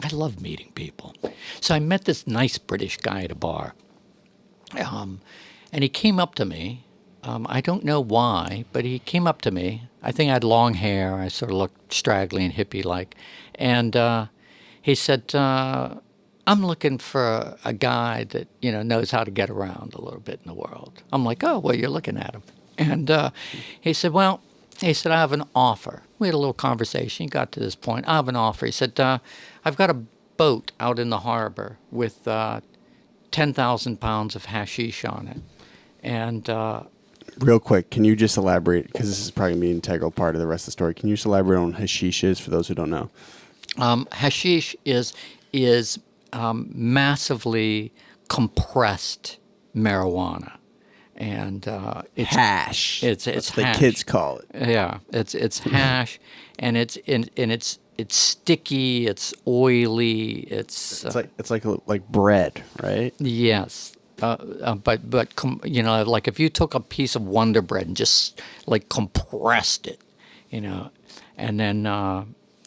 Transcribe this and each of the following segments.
I love meeting people. So I met this nice British guy at a bar. And he came up to me. I don't know why, but he came up to me. I think I had long hair. I sort of looked straggly and hippie-like. And he said, I'm looking for a guy that, knows how to get around a little bit in the world. I'm like, oh, well, you're looking at him. And he said, I have an offer. We had a little conversation. He got to this point. I have an offer. He said, I've got a boat out in the harbor with 10,000 pounds of hashish on it. And real quick, can you just elaborate? Because this is probably going to be an integral part of the rest of the story. Can you just elaborate on hashish is for those who don't know? Hashish is massively compressed marijuana, and it's hash. It's That's hash. the kids call it. Yeah, it's hash, and it's sticky. It's oily. It's like bread, right? yes. But like if you took a piece of Wonder Bread and just like compressed it, and then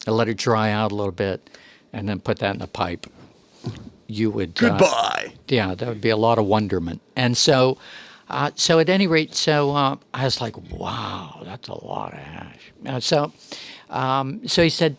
let it dry out a little bit, and then put that in a pipe, you would goodbye. Yeah, there would be a lot of wonderment. And so at any rate, I was like, wow, that's a lot of hash. So he said,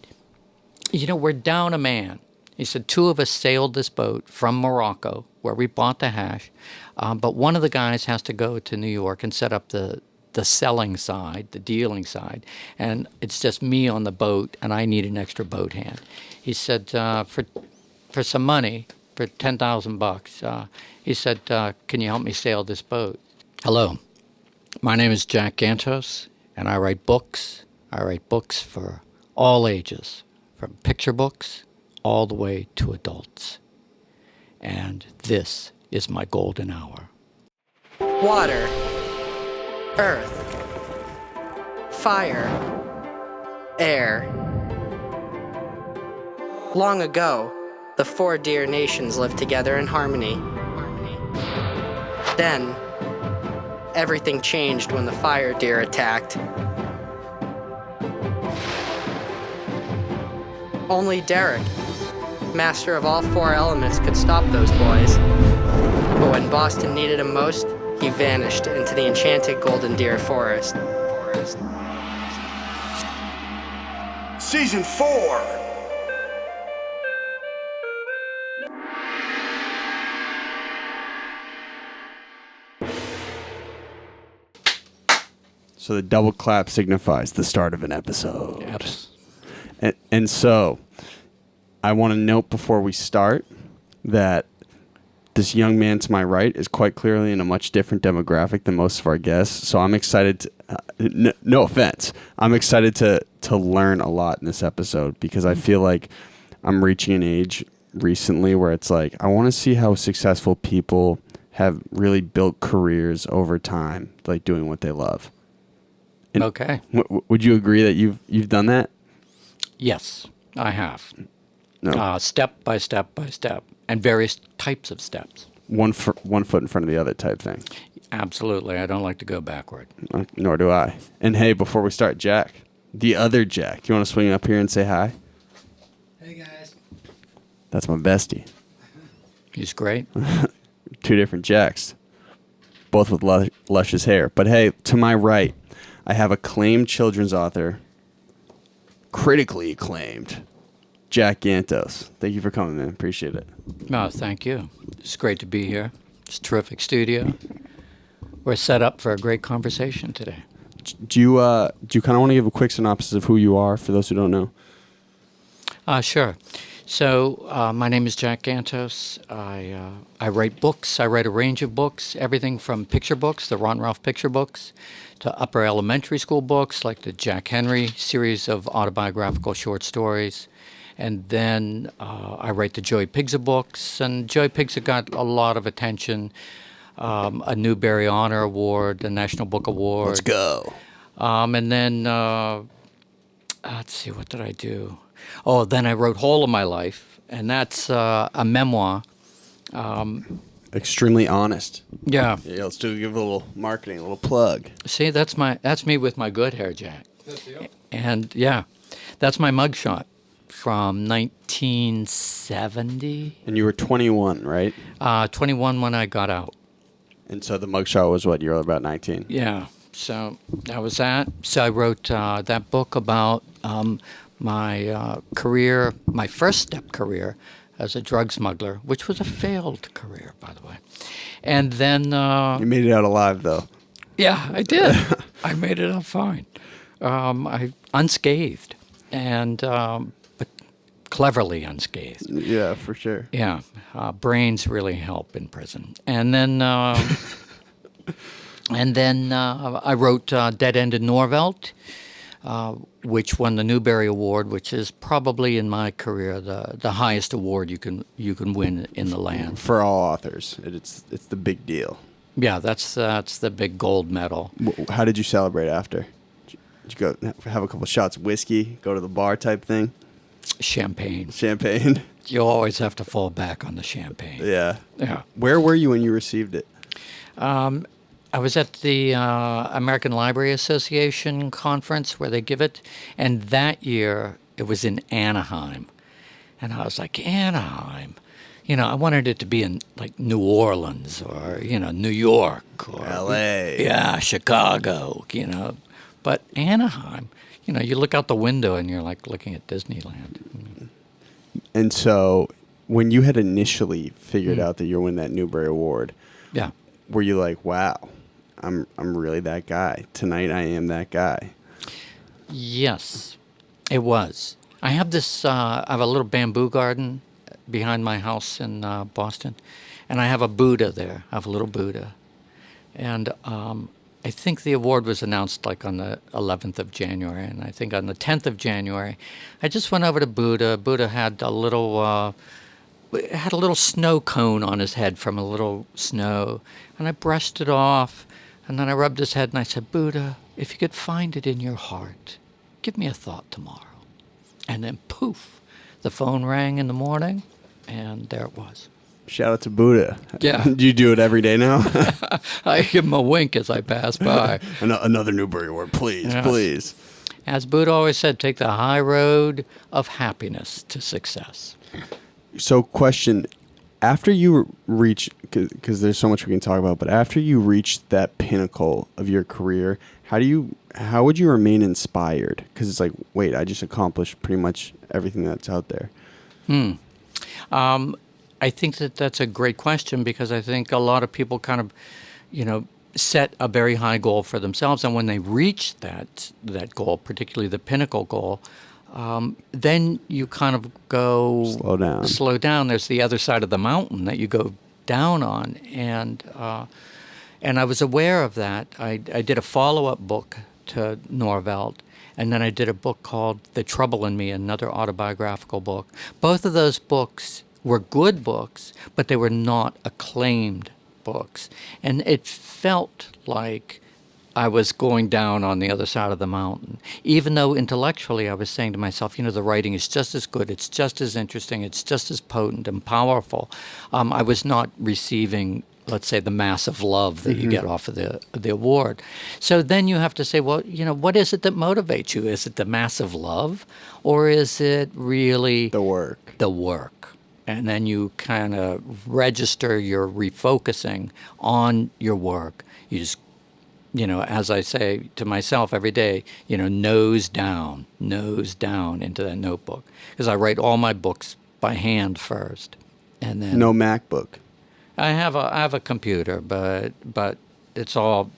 we're down a man. He said, 2 of us sailed this boat from Morocco, where we bought the hash, but one of the guys has to go to New York and set up the selling side, the dealing side, and it's just me on the boat, and I need an extra boat hand. He said, for some money, for $10,000, he said, can you help me sail this boat? Hello, my name is Jack Gantos, and I write books. I write books for all ages, from picture books all the way to adults. And this is my golden hour. Water, earth, fire, air. Long ago, the 4 deer nations lived together in harmony. Then, everything changed when the fire deer attacked. Only Derek, master of all 4 elements, could stop those boys. But when Boston needed him most, he vanished into the enchanted Golden Deer Forest. Season 4. So the double clap signifies the start of an episode. Yes. And so I want to note before we start that this young man to my right is quite clearly in a much different demographic than most of our guests. So I'm excited to, no offense, I'm excited to learn a lot in this episode because I feel like I'm reaching an age recently where it's like, I want to see how successful people have really built careers over time, like doing what they love. And okay. Would you agree that you've done that? Yes, I have. No. Step by step by step, and various types of steps. One foot in front of the other type thing. Absolutely. I don't like to go backward. Nor do I. And hey, before we start, Jack, the other Jack, you want to swing up here and say hi? Hey, guys. That's my bestie. He's great. 2 different Jacks, both with luscious hair. But hey, to my right, I have acclaimed children's author, critically acclaimed, Jack Gantos. Thank you for coming, man. Appreciate it. No, thank you. It's great to be here. It's a terrific studio. We're set up for a great conversation today. Do you kind of want to give a quick synopsis of who you are for those who don't know? Sure. So my name is Jack Gantos. I write books. I write a range of books, everything from picture books, the Ron Ralph picture books, to upper elementary school books like the Jack Henry series of autobiographical short stories. And then I write the Joey Pigza books, and Joey Pigza got a lot of attention, a Newbery Honor Award, a National Book Award. Let's go. And then, let's see, what did I do? Oh, then I wrote Whole of My Life, and that's a memoir. Extremely honest. Yeah. Yeah, let's give a little marketing, a little plug. See, that's me with my good hair, Jack. That's you. And yeah, that's my mugshot from 1970. And you were 21, right? 21 when I got out. And so the mugshot was what? You were about 19. Yeah. So that was that. So I wrote that book about my career, my first step career as a drug smuggler, which was a failed career, by the way. And then... You made it out alive, though. Yeah, I did. I made it out fine. I unscathed, and but cleverly unscathed. Yeah, for sure. Yeah, brains really help in prison. And then I wrote Dead End in Norvelt, which won the Newberry-Award, which is probably in my career the highest award you can win in the land. For all authors, it's the big deal. Yeah, that's the big gold medal. How did you celebrate after? Did you go have a couple shots of whiskey, go to the bar type thing? Champagne. Champagne? You always have to fall back on the champagne. Yeah. Yeah. Where were you when you received it? I was at the American Library Association conference where they give it, and that year it was in Anaheim. And I was like, Anaheim? You know, I wanted it to be in like New Orleans or, New York or L.A. Yeah, Chicago, But Anaheim, you look out the window and you're like looking at Disneyland. And so when you had initially figured out that you were winning that Newbery Award, Yeah. were you like, wow, I'm really that guy. Tonight I am that guy. Yes, it was. I have this, I have a little bamboo garden behind my house in Boston, and I have a Buddha there. I have a little Buddha. And I think the award was announced like on the 11th of January, and I think on the 10th of January, I just went over to Buddha. Buddha had a little snow cone on his head from a little snow, and I brushed it off, and then I rubbed his head, and I said, Buddha, if you could find it in your heart, give me a thought tomorrow. And then poof, the phone rang in the morning, and there it was. Shout out to Buddha. Yeah. Do you do it every day now? I give him a wink as I pass by. Another Newbery Award, please, Yes. please. As Buddha always said, take the high road of happiness to success. So, question: after you reach, because there's so much we can talk about, but after you reach that pinnacle of your career, how would you remain inspired? Because it's like, wait, I just accomplished pretty much everything that's out there. I think that's a great question because I think a lot of people kind of, set a very high goal for themselves, and when they reach that goal, particularly the pinnacle goal, then you kind of go slow down. There's the other side of the mountain that you go down on, and I was aware of that. I did a follow-up book to Norvelt, and then I did a book called The Trouble in Me, another autobiographical book. Both of those books were good books, but they were not acclaimed books. And it felt like I was going down on the other side of the mountain, even though intellectually I was saying to myself, the writing is just as good, it's just as interesting, it's just as potent and powerful. I was not receiving, let's say, the massive love that you get off of the award. So then you have to say, well, what is it that motivates you? Is it the massive love, or is it really The work. The work? And then you kind of register your refocusing on your work. You just, as I say to myself every day, nose down into that notebook. Because I write all my books by hand first. And then No MacBook. I have a computer, but it's all,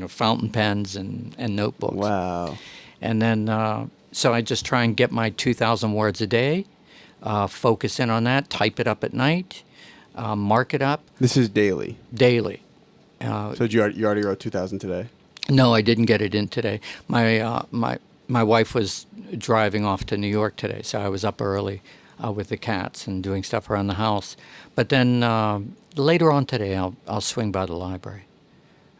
fountain pens and notebooks. Wow. And then, so I just try and get my 2,000 words a day. Focus in on that, type it up at night, mark it up. This is daily. Daily. So you already wrote 2,000 today? No, I didn't get it in today. My wife was driving off to New York today, so I was up early with the cats and doing stuff around the house. But then later on today, I'll swing by the library.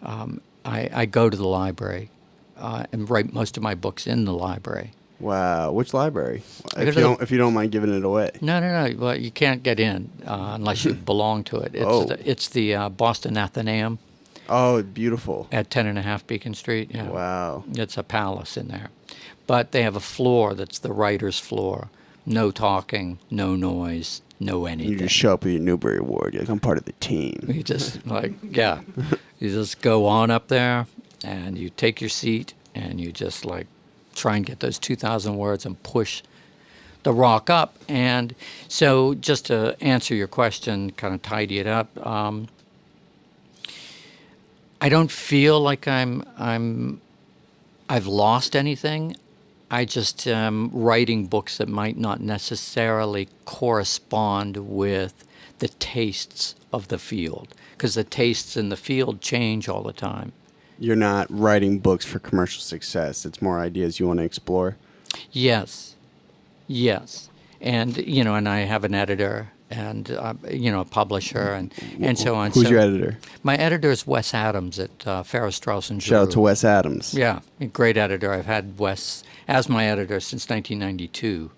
I go to the library and write most of my books in the library. Wow. Which library? If you don't mind giving it away. No. Well, you can't get in unless you belong to it. It's the Boston Athenaeum. Oh, beautiful. At 10.5 Beacon Street. Yeah. Wow. It's a palace in there. But they have a floor that's the writer's floor. No talking, no noise, no anything. You just show up with your Newberry-Award. You're like, I'm part of the team. You just you just go on up there and you take your seat and you just like try and get those 2,000 words and push the rock up. And so just to answer your question, kind of tidy it up, I don't feel like I've lost anything. I just am writing books that might not necessarily correspond with the tastes of the field, because the tastes in the field change all the time. You're not writing books for commercial success. It's more ideas you want to explore. Yes, and and I have an editor and a publisher and so on. Who's your editor? My editor is Wes Adams at Farrar, Straus and Shout out Giroux. to Wes Adams. Yeah, a great editor. I've had Wes as my editor since 1992,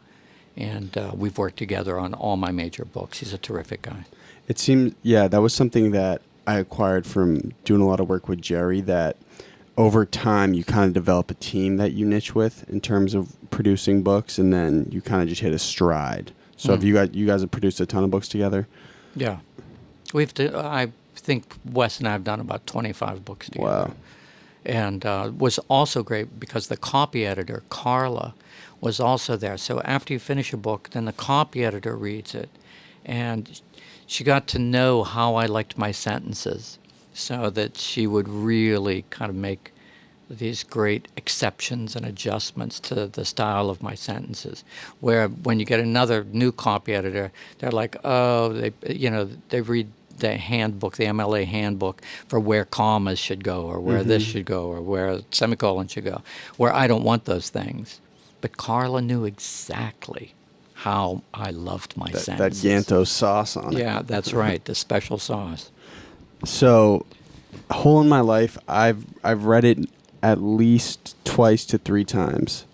and we've worked together on all my major books. He's a terrific guy. It seems, yeah, that was something that I acquired from doing a lot of work with Jerry, that over time you kind of develop a team that you niche with in terms of producing books, and then you kind of just hit a stride. So have you guys have produced a ton of books together? Yeah. I think Wes and I have done about 25 books together. Wow. And was also great because the copy editor, Carla, was also there. So after you finish a book, then the copy editor reads it. And she got to know how I liked my sentences, so that she would really kind of make these great exceptions and adjustments to the style of my sentences. Where when you get another new copy editor, they're like, oh, they read the handbook, the MLA handbook, for where commas should go, or where this should go, or where semicolon should go, where I don't want those things. But Carla knew exactly how I loved my That sentences. Gantos sauce on it. Yeah, that's right, the special sauce. So, Hole in My Life, I've read it at least twice to three times,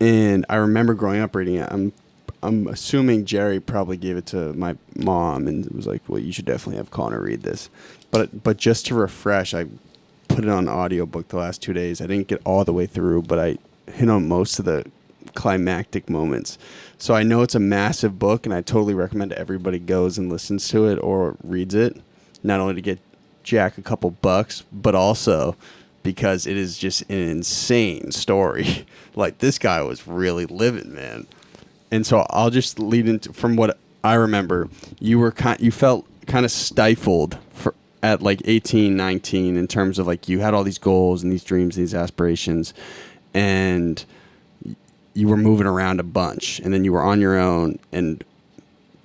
and I remember growing up reading it. I'm assuming Jerry probably gave it to my mom and was like, "Well, you should definitely have Conor read this." But just to refresh, I put it on audiobook the last 2 days. I didn't get all the way through, but I hit on most of the climactic moments. So I know it's a massive book, and I totally recommend everybody goes and listens to it or reads it, not only to get Jack a couple bucks, but also because it is just an insane story. Like, this guy was really living, man. And so I'll just lead into, from what I remember, you felt kind of stifled at like 18, 19, in terms of like you had all these goals and these dreams, these aspirations, and you were moving around a bunch, and then you were on your own, and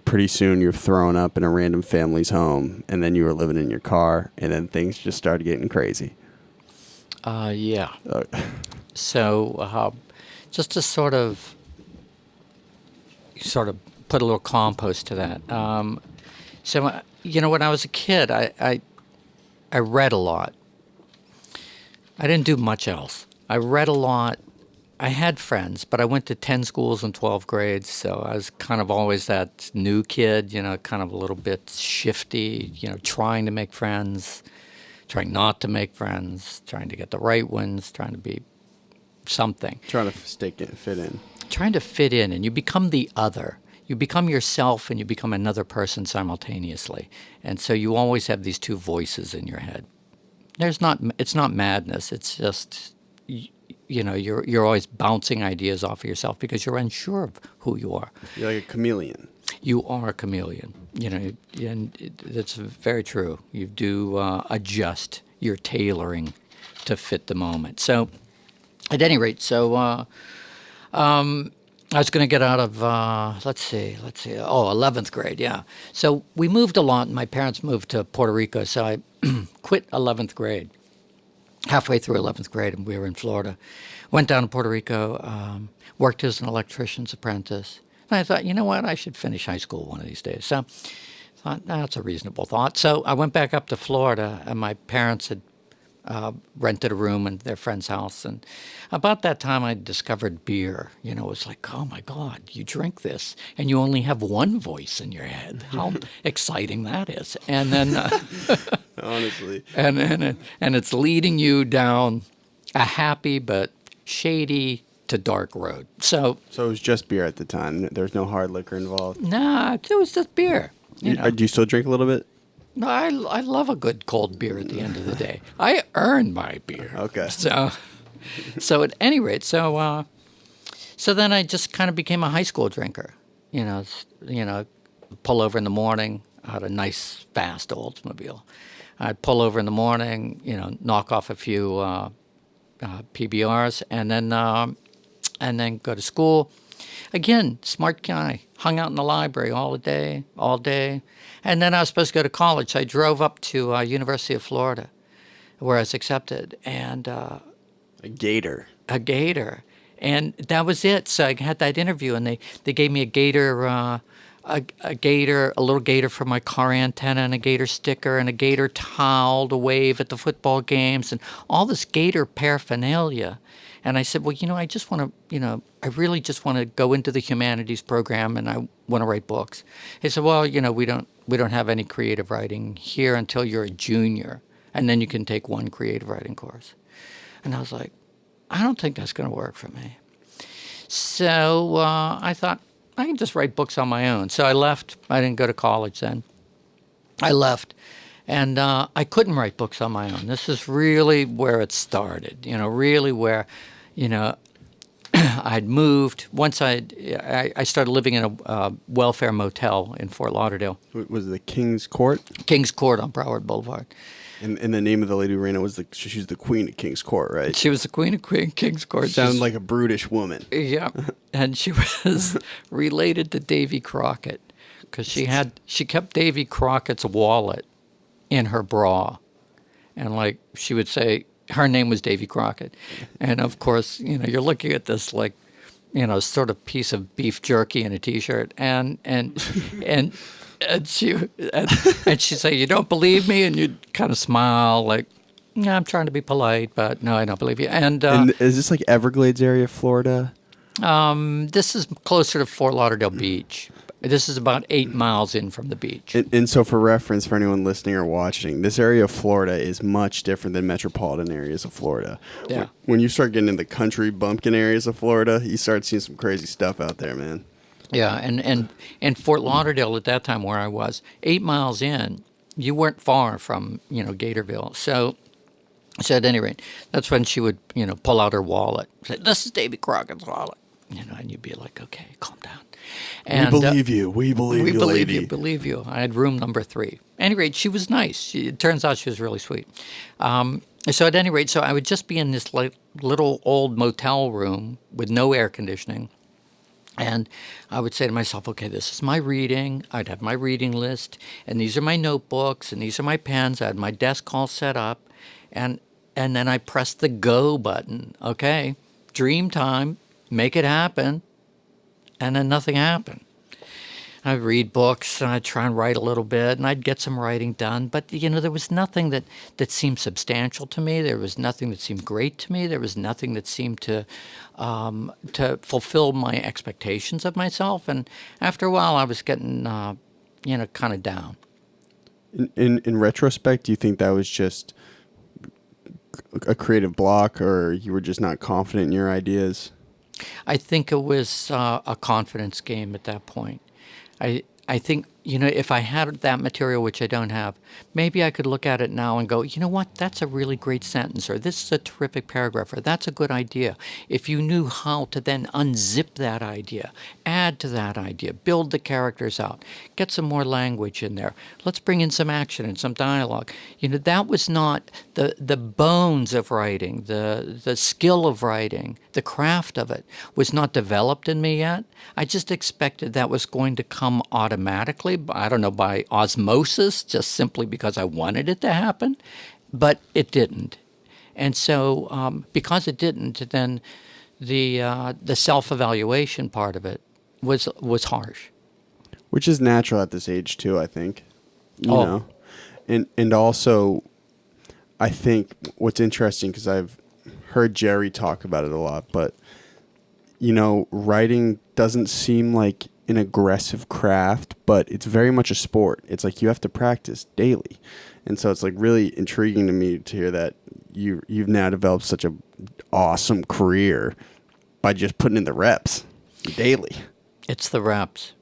pretty soon you're thrown up in a random family's home, and then you were living in your car, and then things just started getting crazy. Yeah. So just to sort of put a little compost to that. So when I was a kid, I read a lot. I didn't do much else. I read a lot. I had friends, but I went to 10 schools in 12 grades, so I was kind of always that new kid, kind of a little bit shifty, trying to make friends, trying not to make friends, trying to get the right ones, trying to be something. Trying to fit in. Trying to fit in, and you become the other. You become yourself, and you become another person simultaneously. And so you always have these two voices in your head. It's not madness. It's just, you're always bouncing ideas off of yourself because you're unsure of who you are. You're like a chameleon. You are a chameleon, and that's very true. You do adjust your tailoring to fit the moment. So, at any rate, I was going to get out of, let's see, 11th grade, yeah. So we moved a lot, and my parents moved to Puerto Rico, so I quit 11th grade, halfway through 11th grade, and we were in Florida. Went down to Puerto Rico, worked as an electrician's apprentice. And I thought, you know what, I should finish high school one of these days. So I thought, that's a reasonable thought. So I went back up to Florida, and my parents had rented a room in their friend's house. And about that time, I discovered beer. It was like, oh, my God, you drink this, and you only have one voice in your head. How exciting that is. And then, Honestly. And it's leading you down a happy but shady to dark road. So So it was just beer at the time. There's no hard liquor involved. nah, it was just beer. You know, Do you still drink a little bit? no, I love a good cold beer at the end of the day. I earn my beer. Okay. So at any rate, so then I just kind of became a high school drinker. Pull over in the morning. I had a nice fast Oldsmobile. I'd pull over in the morning, knock off a few PBRs, and then go to school. Again, smart guy, hung out in the library all day. And then I was supposed to go to college. So I drove up to University of Florida, where I was accepted, and A gator. a gator. And that was it. So I had that interview, and they gave me a gator, a little gator for my car antenna, and a gator sticker, and a gator towel to wave at the football games, and all this gator paraphernalia. And I said, well, I just want to, I really just want to go into the humanities program, and I want to write books. He said, well, we don't have any creative writing here until you're a junior, and then you can take one creative writing course. And I was like, I don't think that's going to work for me. So I thought, I can just write books on my own. So I left. I didn't go to college then. I left. And I couldn't write books on my own. This is really where it started, really where, I'd moved. Once I started living in a welfare motel in Fort Lauderdale. Was it the King's Court? King's Court on Broward Boulevard. And the name of the lady who ran it was she's the queen of King's Court, right? She was the queen of King's Court. Sounded like a brutish woman. Yeah, and she was related to Davy Crockett because she kept Davy Crockett's wallet in her bra, and she would say her name was Davy Crockett, and of course you're looking at this sort of piece of beef jerky in a T-shirt, and she'd say, you don't believe me, and you'd kind of smile like, yeah, I'm trying to be polite, but no, I don't believe you. And is this like Everglades area, Florida? This is closer to Fort Lauderdale Beach. This is about 8 miles in from the beach. And so for reference, for anyone listening or watching, this area of Florida is much different than metropolitan areas of Florida. Yeah. When you start getting in the country bumpkin areas of Florida, you start seeing some crazy stuff out there, man. Yeah, and Fort Lauderdale at that time where I was, 8 miles in, you weren't far from, Gatorville. So at any rate, that's when she would, pull out her wallet. Say, this is Davy Crockett's wallet. And you'd be like, okay, calm down. And, we believe you. We believe you, lady. We believe you. I had room number 3. At any rate, she was nice. It turns out she was really sweet. So at any rate, so I would just be in this little old motel room with no air conditioning. And I would say to myself, okay, this is my reading. I'd have my reading list, and these are my notebooks, and these are my pens. I had my desk all set up, and then I pressed the go button. Okay, dream time, make it happen. And then nothing happened. I'd read books, and I'd try and write a little bit, and I'd get some writing done. But, there was nothing that seemed substantial to me. There was nothing that seemed great to me. There was nothing that seemed to fulfill my expectations of myself. And after a while, I was getting, kind of down. In retrospect, do you think that was just a creative block, or you were just not confident in your ideas? I think it was a confidence game at that point. I think, if I had that material, which I don't have, maybe I could look at it now and go, you know what, that's a really great sentence, or this is a terrific paragraph, or that's a good idea. If you knew how to then unzip that idea, add to that idea, build the characters out, get some more language in there, let's bring in some action and some dialogue. That was not the bones of writing, the skill of writing, the craft of it was not developed in me yet. I just expected that was going to come automatically, I don't know, by osmosis, just simply because I wanted it to happen, but it didn't. And so because it didn't, then the self-evaluation part of it was harsh. Which is natural at this age too, I think. You Oh. know? And also, I think what's interesting, because I've heard Jerry talk about it a lot, but, writing doesn't seem like an aggressive craft, but it's very much a sport. It's like you have to practice daily. And so it's like really intriguing to me to hear that you've now developed such a awesome career by just putting in the reps daily. It's the reps.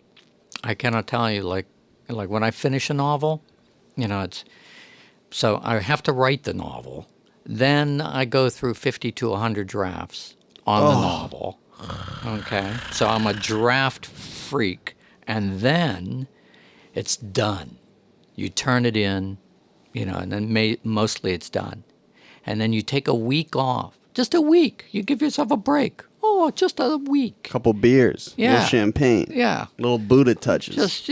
I cannot tell you, like when I finish a novel, it's so I have to write the novel. Then I go through 50 to 100 drafts on the novel. Okay, so I'm a draft freak, and then it's done. You turn it in, and then mostly it's done. And then you take a week off, just a week. You give yourself a break. Oh, just a week. Couple beers, little champagne, little Buddha touches. Just,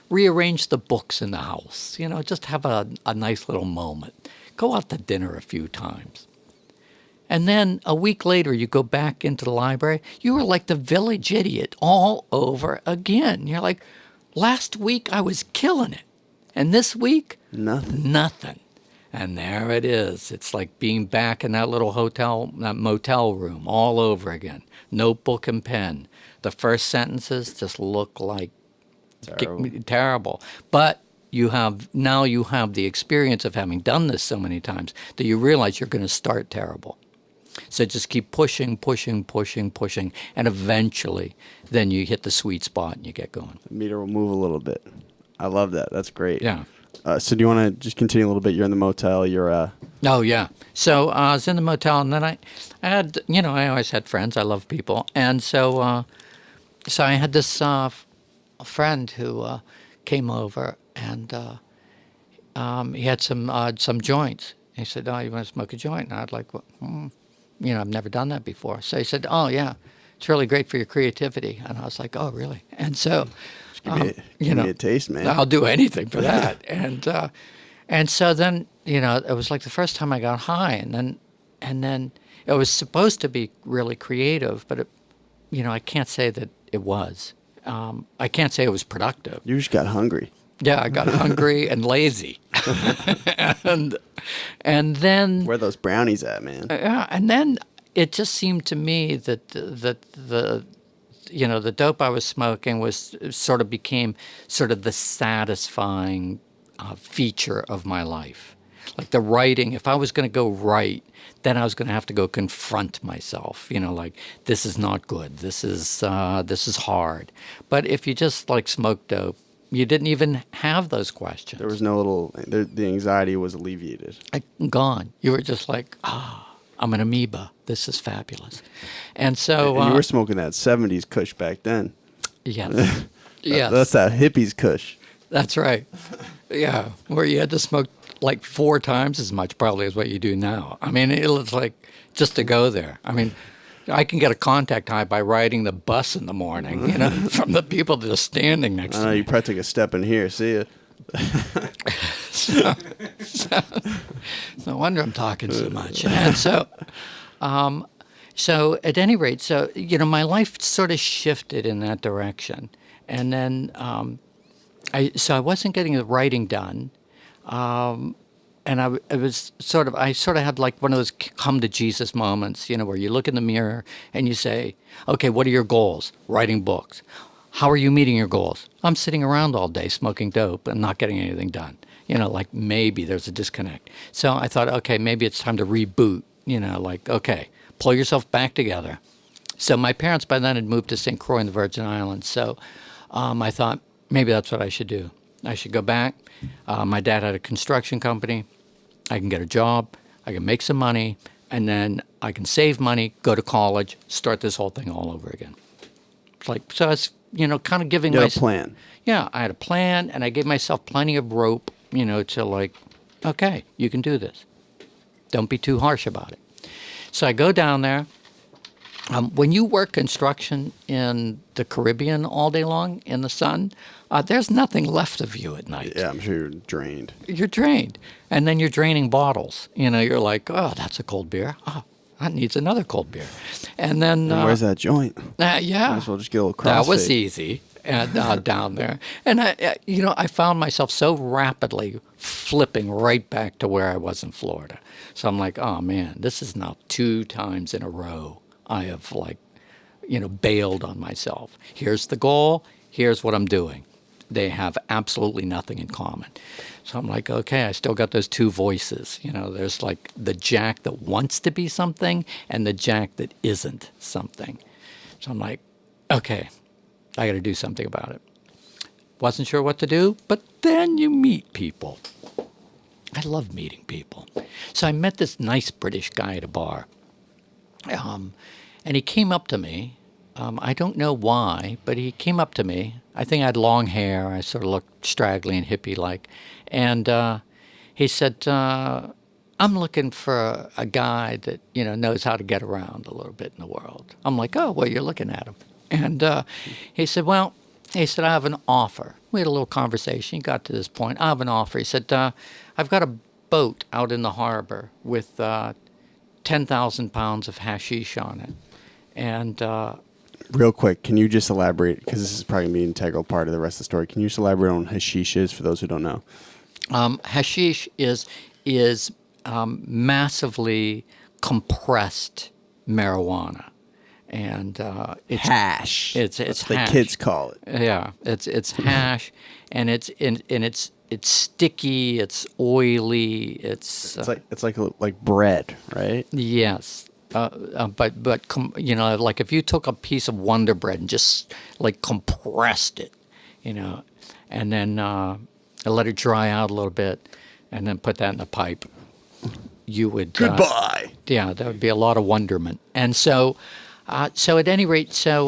rearrange the books in the house. Just have a nice little moment. Go out to dinner a few times. And then a week later, you go back into the library. You were like the village idiot all over again. You're like, last week I was killing it. And this week, nothing. And there it is. It's like being back in that little that motel room all over again. Notebook and pen. The first sentences just look like terrible. But you have the experience of having done this so many times that you realize you're going to start terrible. So just keep pushing, and eventually then you hit the sweet spot and you get going. The meter will move a little bit. I love that. That's great. Yeah. So do you want to just continue a little bit? You're in the motel. Oh, yeah. So I was in the motel, and then I had, I always had friends. I love people. And so I had this friend who came over, and he had some joints. He said, "Oh, you want to smoke a joint?" And I'd like, I've never done that before. So he said, "Oh, yeah, it's really great for your creativity." And I was like, "Oh, really?" And so... Give me a taste, man. I'll do anything for that. And so then, it was like the first time I got high, and then it was supposed to be really creative, but I can't say that it was. I can't say it was productive. You just got hungry. Yeah, I got hungry and lazy. and then where are those brownies at, man? Yeah, and then it just seemed to me that the dope I was smoking became the satisfying feature of my life. Like the writing, if I was going to go write, then I was going to have to go confront myself. Like, this is not good. This is hard. But if you just smoke dope, you didn't even have those questions. There was no the anxiety was alleviated. Gone. You were just like, I'm an amoeba. This is fabulous. And so... And you were smoking that 70s kush back then. Yes. Yes. That's that hippies kush. That's right. Yeah, where you had to smoke 4 times as much probably as what you do now. I mean, it was like just to go there. I mean, I can get a contact high by riding the bus in the morning, from the people that are standing next to me. You probably took a step in here. See ya. No wonder I'm talking so much. And so at any rate, my life sort of shifted in that direction. And then I wasn't getting the writing done. And I sort of had one of those come to Jesus moments, where you look in the mirror and you say, okay, what are your goals? Writing books. How are you meeting your goals? I'm sitting around all day smoking dope and not getting anything done. Maybe there's a disconnect. So I thought, okay, maybe it's time to reboot. Okay, pull yourself back together. So my parents by then had moved to St. Croix in the Virgin Islands. So I thought maybe that's what I should do. I should go back. My dad had a construction company. I can get a job. I can make some money. And then I can save money, go to college, start this whole thing all over again. So I was, kind of giving myself... a plan. Yeah, I had a plan, and I gave myself plenty of rope, to okay, you can do this. Don't be too harsh about it. So I go down there. When you work construction in the Caribbean all day long in the sun, there's nothing left of you at night. Yeah, I'm sure you're drained. You're drained. And then you're draining bottles. You're like, oh, that's a cold beer. Oh, that needs another cold beer. And then... where's that joint? Yeah. Might as well just get a little CrossFit. That was easy. And down there. And, I found myself so rapidly flipping right back to where I was in Florida. So I'm like, oh, man, this is now 2 times in a row I have, bailed on myself. Here's the goal. Here's what I'm doing. they have absolutely nothing in common. So I'm like, okay, I still got those two voices. There's like the Jack that wants to be something and the Jack that isn't something. So I'm like, okay, I got to do something about it. Wasn't sure what to do, but then you meet people. I love meeting people. So I met this nice British guy at a bar. And he came up to me. I don't know why, but he came up to me. I think I had long hair. I sort of looked straggly and hippie-like. And he said, I'm looking for a guy that, knows how to get around a little bit in the world. I'm like, oh, well, you're looking at him. And he said, I have an offer. We had a little conversation. He got to this point. I have an offer. He said, I've got a boat out in the harbor with 10,000 pounds of hashish on it. And Real quick, can you just elaborate? Because this is probably going to be an integral part of the rest of the story. Can you just elaborate on hashish is for those who don't know? Hashish is massively compressed marijuana. And it's Hash. It's That's hash. the kids call it. Yeah, it's hash, and it's sticky. It's oily. It's Like bread, right? yes, but like if you took a piece of Wonder Bread and just like compressed it, and then let it dry out a little bit, and then put that in a pipe, you would Goodbye. yeah, there would be a lot of wonderment, and so. So at any rate, I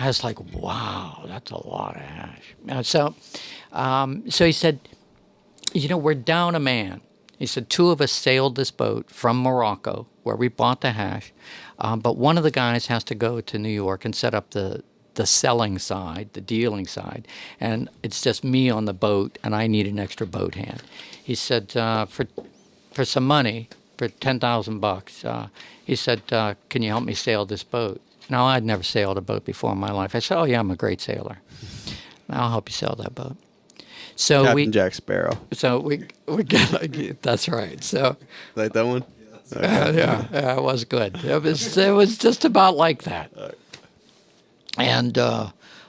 was like, wow, that's a lot of hash. So he said, we're down a man. He said, two of us sailed this boat from Morocco, where we bought the hash, but one of the guys has to go to New York and set up the selling side, the dealing side, and it's just me on the boat, and I need an extra boat hand. He said, for some money, for $10,000, he said, can you help me sail this boat? Now, I'd never sailed a boat before in my life. I said, oh, yeah, I'm a great sailor. I'll help you sail that boat. So Captain Jack Sparrow. So we get, that's right. So Like that one? yeah, it was good. It was just about like that. And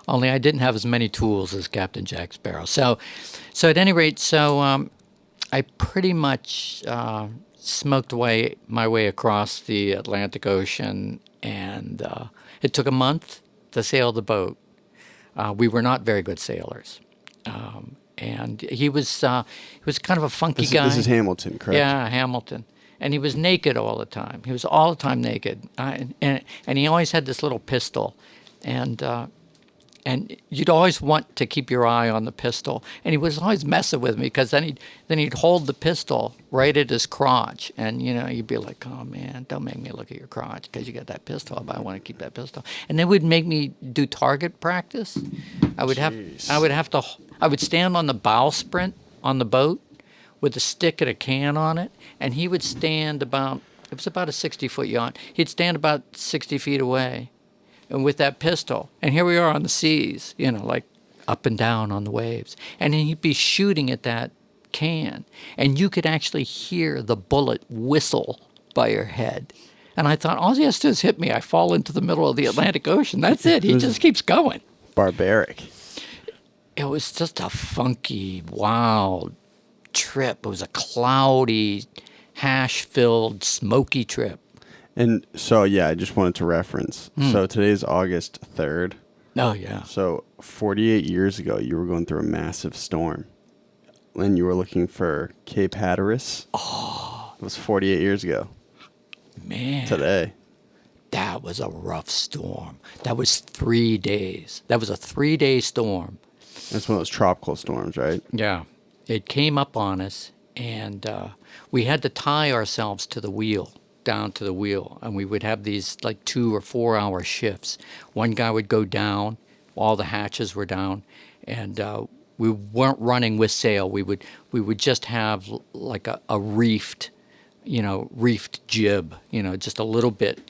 only I didn't have as many tools as Captain Jack Sparrow. So at any rate, I pretty much smoked my way across the Atlantic Ocean, and it took a month to sail the boat. We were not very good sailors, and he was kind of a funky guy. This is Hamilton, correct? Yeah, Hamilton. And he was naked all the time. He was all the time naked, and he always had this little pistol, and you'd always want to keep your eye on the pistol. And he was always messing with me because then he'd hold the pistol right at his crotch, and you'd be like, oh man, don't make me look at your crotch because you got that pistol, but I want to keep that pistol. And they would make me do target practice. I would stand on the bowsprit on the boat with a stick and a can on it, and he would stand it was about a 60-foot yacht. He'd stand about 60 feet away, and with that pistol, and here we are on the seas, like up and down on the waves, and then he'd be shooting at that can, and you could actually hear the bullet whistle by your head. And I thought, all he has to do is hit me. I fall into the middle of the Atlantic Ocean. That's it. He just keeps going. Barbaric. It was just a funky, wild trip. It was a cloudy, hash-filled, smoky trip. And so, yeah, I just wanted to reference. So today's August 3rd. Oh, yeah. So 48 years ago, you were going through a massive storm. And you were looking for Cape Hatteras. Oh. It was 48 years ago. Man. Today. That was a rough storm. That was 3 days. That was a 3-day storm. That's one of those tropical storms, right? Yeah. It came up on us, and we had to tie ourselves to the wheel, down to the wheel, and we would have these like 2 or 4 hour shifts. One guy would go down, all the hatches were down, and we weren't running with sail. We would just have like a reefed jib, just a little bit,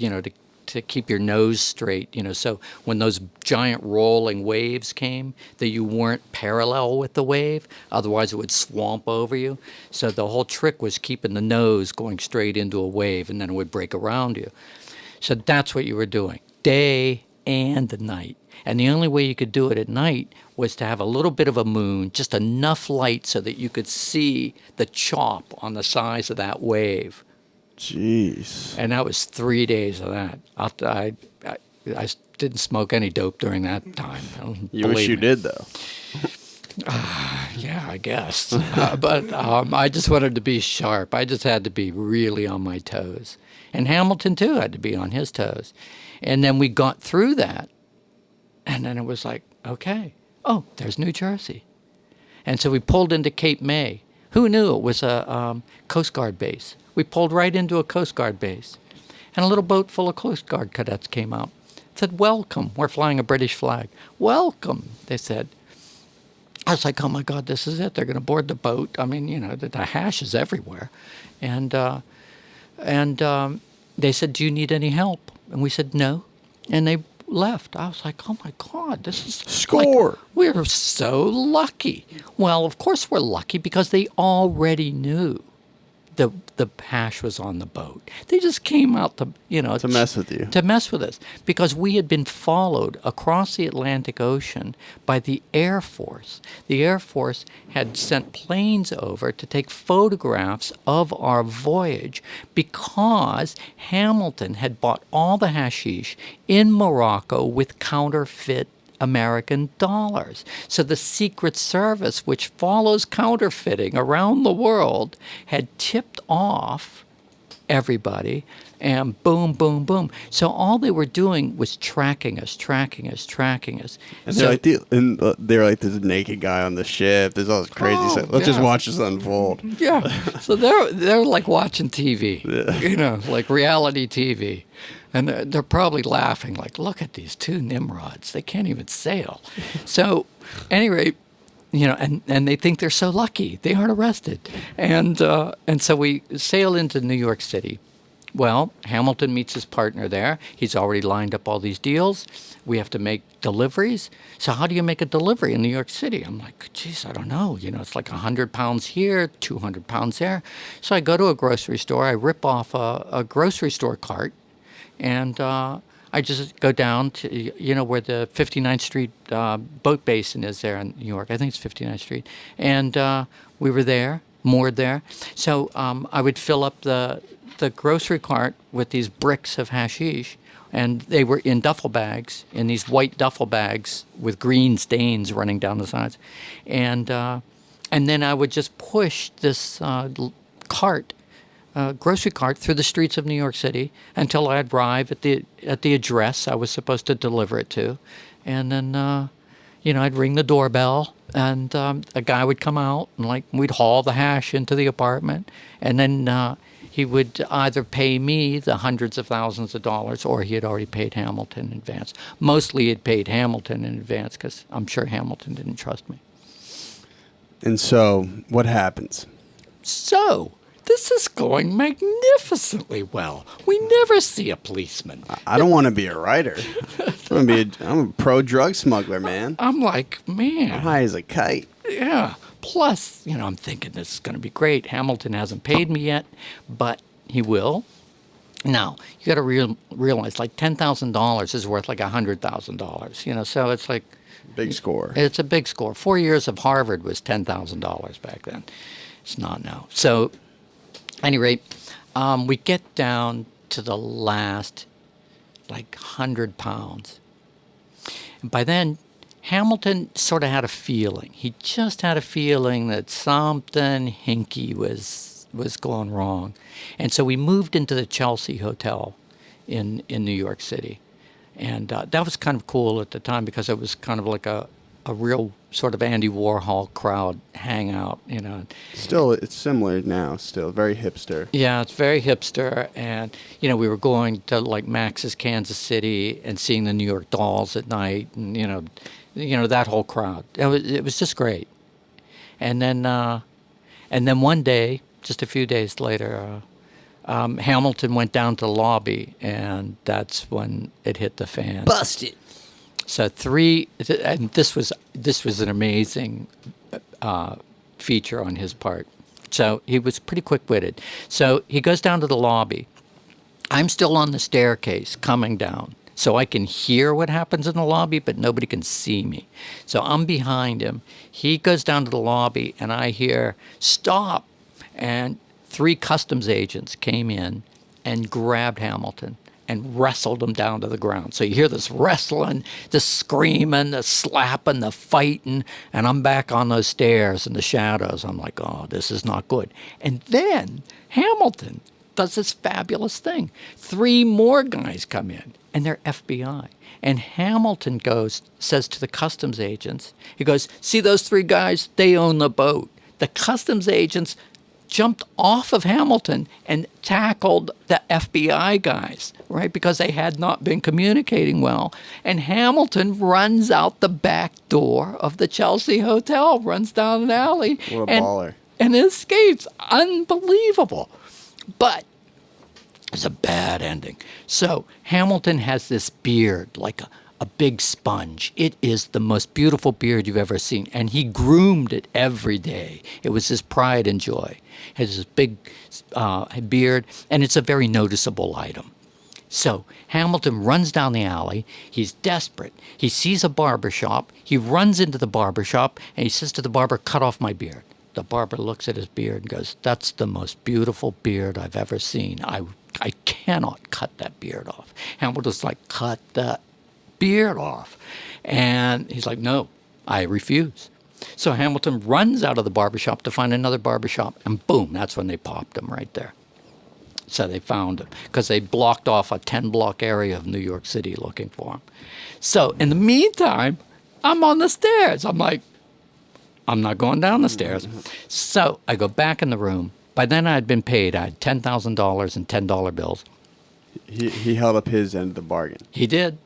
to keep your nose straight, so when those giant rolling waves came, that you weren't parallel with the wave, otherwise it would swamp over you. So the whole trick was keeping the nose going straight into a wave, and then it would break around you. So that's what you were doing, day and night. And the only way you could do it at night was to have a little bit of a moon, just enough light so that you could see the chop on the size of that wave. Jeez. And that was 3 days of that. I didn't smoke any dope during that time. You wish you did, though. Yeah, I guess. But I just wanted to be sharp. I just had to be really on my toes. And Hamilton, too, had to be on his toes. And then we got through that. And then it was like, okay, oh, there's New Jersey. And so we pulled into Cape May. Who knew it was a Coast Guard base? We pulled right into a Coast Guard base. And a little boat full of Coast Guard cadets came out. Said, welcome. We're flying a British flag. Welcome, they said. I was like, oh, my God, this is it. They're going to board the boat. I mean, the hash is everywhere. And they said, do you need any help? And we said, no. And they left. I was like, oh, my God, this is... Score! Like, we're so lucky. Well, of course we're lucky because they already knew the hash was on the boat. They just came out to mess with you. To mess with us. Because we had been followed across the Atlantic Ocean by the Air Force. The Air Force had sent planes over to take photographs of our voyage because Hamilton had bought all the hashish in Morocco with counterfeit American dollars. So the Secret Service, which follows counterfeiting around the world, had tipped off everybody, and boom, boom, boom. So all they were doing was tracking us. And they're like this naked guy on the ship. There's all this crazy stuff. Let's just watch this unfold. Yeah. So they're like watching TV, like reality TV. And they're probably laughing like, look at these two Nimrods. They can't even sail. So, anyway, and they think they're so lucky. They aren't arrested. And so we sail into New York City. Well, Hamilton meets his partner there. He's already lined up all these deals. We have to make deliveries. So how do you make a delivery in New York City? I'm like, geez, I don't know. It's like 100 pounds here, 200 pounds there. So I go to a grocery store. I rip off a grocery store cart. And I just go down to, where the 59th Street boat basin is there in New York. I think it's 59th Street. And we were there, moored there. So I would fill up the grocery cart with these bricks of hashish. And they were in duffel bags, in these white duffel bags with green stains running down the sides. And then I would just push this grocery cart through the streets of New York City until I'd arrive at the address I was supposed to deliver it to. And then, I'd ring the doorbell and a guy would come out and we'd haul the hash into the apartment. And then he would either pay me the hundreds of thousands of dollars or he had already paid Hamilton in advance. Mostly he'd paid Hamilton in advance because I'm sure Hamilton didn't trust me. And so what happens? So... this is going magnificently well. We never see a policeman. I don't want to be a writer. I'm a pro drug smuggler, man. I'm like, man. I'm high as a kite. Yeah. Plus, I'm thinking this is going to be great. Hamilton hasn't paid me yet, but he will. Now, you got to realize, like $10,000 is worth like $100,000. So it's like big score. It's a big score. 4 years of Harvard was $10,000 back then. It's not now. So. At any rate, we get down to the last, 100 pounds. And by then, Hamilton sort of had a feeling. He just had a feeling that something hinky was going wrong. And so we moved into the Chelsea Hotel in New York City. And that was kind of cool at the time because it was kind of like a real sort of Andy Warhol crowd hangout, Still, it's similar now, still. Very hipster. Yeah, it's very hipster. And, we were going to, Max's Kansas City and seeing the New York Dolls at night and, that whole crowd. It was just great. And then one day, just a few days later, Hamilton went down to the lobby, and that's when it hit the fan. Busted. So and this was an amazing feature on his part. So he was pretty quick-witted. So he goes down to the lobby. I'm still on the staircase coming down, so I can hear what happens in the lobby, but nobody can see me. So I'm behind him. He goes down to the lobby, and I hear, "Stop!" And 3 customs agents came in and grabbed Hamilton and wrestled him down to the ground. So you hear this wrestling, the screaming, the slapping, the fighting, and I'm back on those stairs in the shadows. I'm like, oh, this is not good. And then Hamilton does this fabulous thing. 3 more guys come in, and they're FBI. And Hamilton says to the customs agents, he goes, "See those 3 guys? They own the boat." The customs agents jumped off of Hamilton and tackled the FBI guys, right? Because they had not been communicating well. And Hamilton runs out the back door of the Chelsea Hotel, runs down an alley. What a baller. And escapes. Unbelievable. But it's a bad ending. So Hamilton has this beard like a big sponge. It is the most beautiful beard you've ever seen. And he groomed it every day. It was his pride and joy. He has this big beard, and it's a very noticeable item. So Hamilton runs down the alley. He's desperate. He sees a barber shop. He runs into the barber shop, and he says to the barber, "Cut off my beard." The barber looks at his beard and goes, "That's the most beautiful beard I've ever seen. I cannot cut that beard off." Hamilton's like, "Cut that beard off." And he's like, "No, I refuse." So Hamilton runs out of the barbershop to find another barbershop, and boom, that's when they popped him right there. So they found him because they blocked off a 10-block area of New York City looking for him. So in the meantime, I'm on the stairs. I'm like, I'm not going down the stairs. So I go back in the room. By then I had been paid. I had $10,000 in $10 bills. He held up his end of the bargain. He did,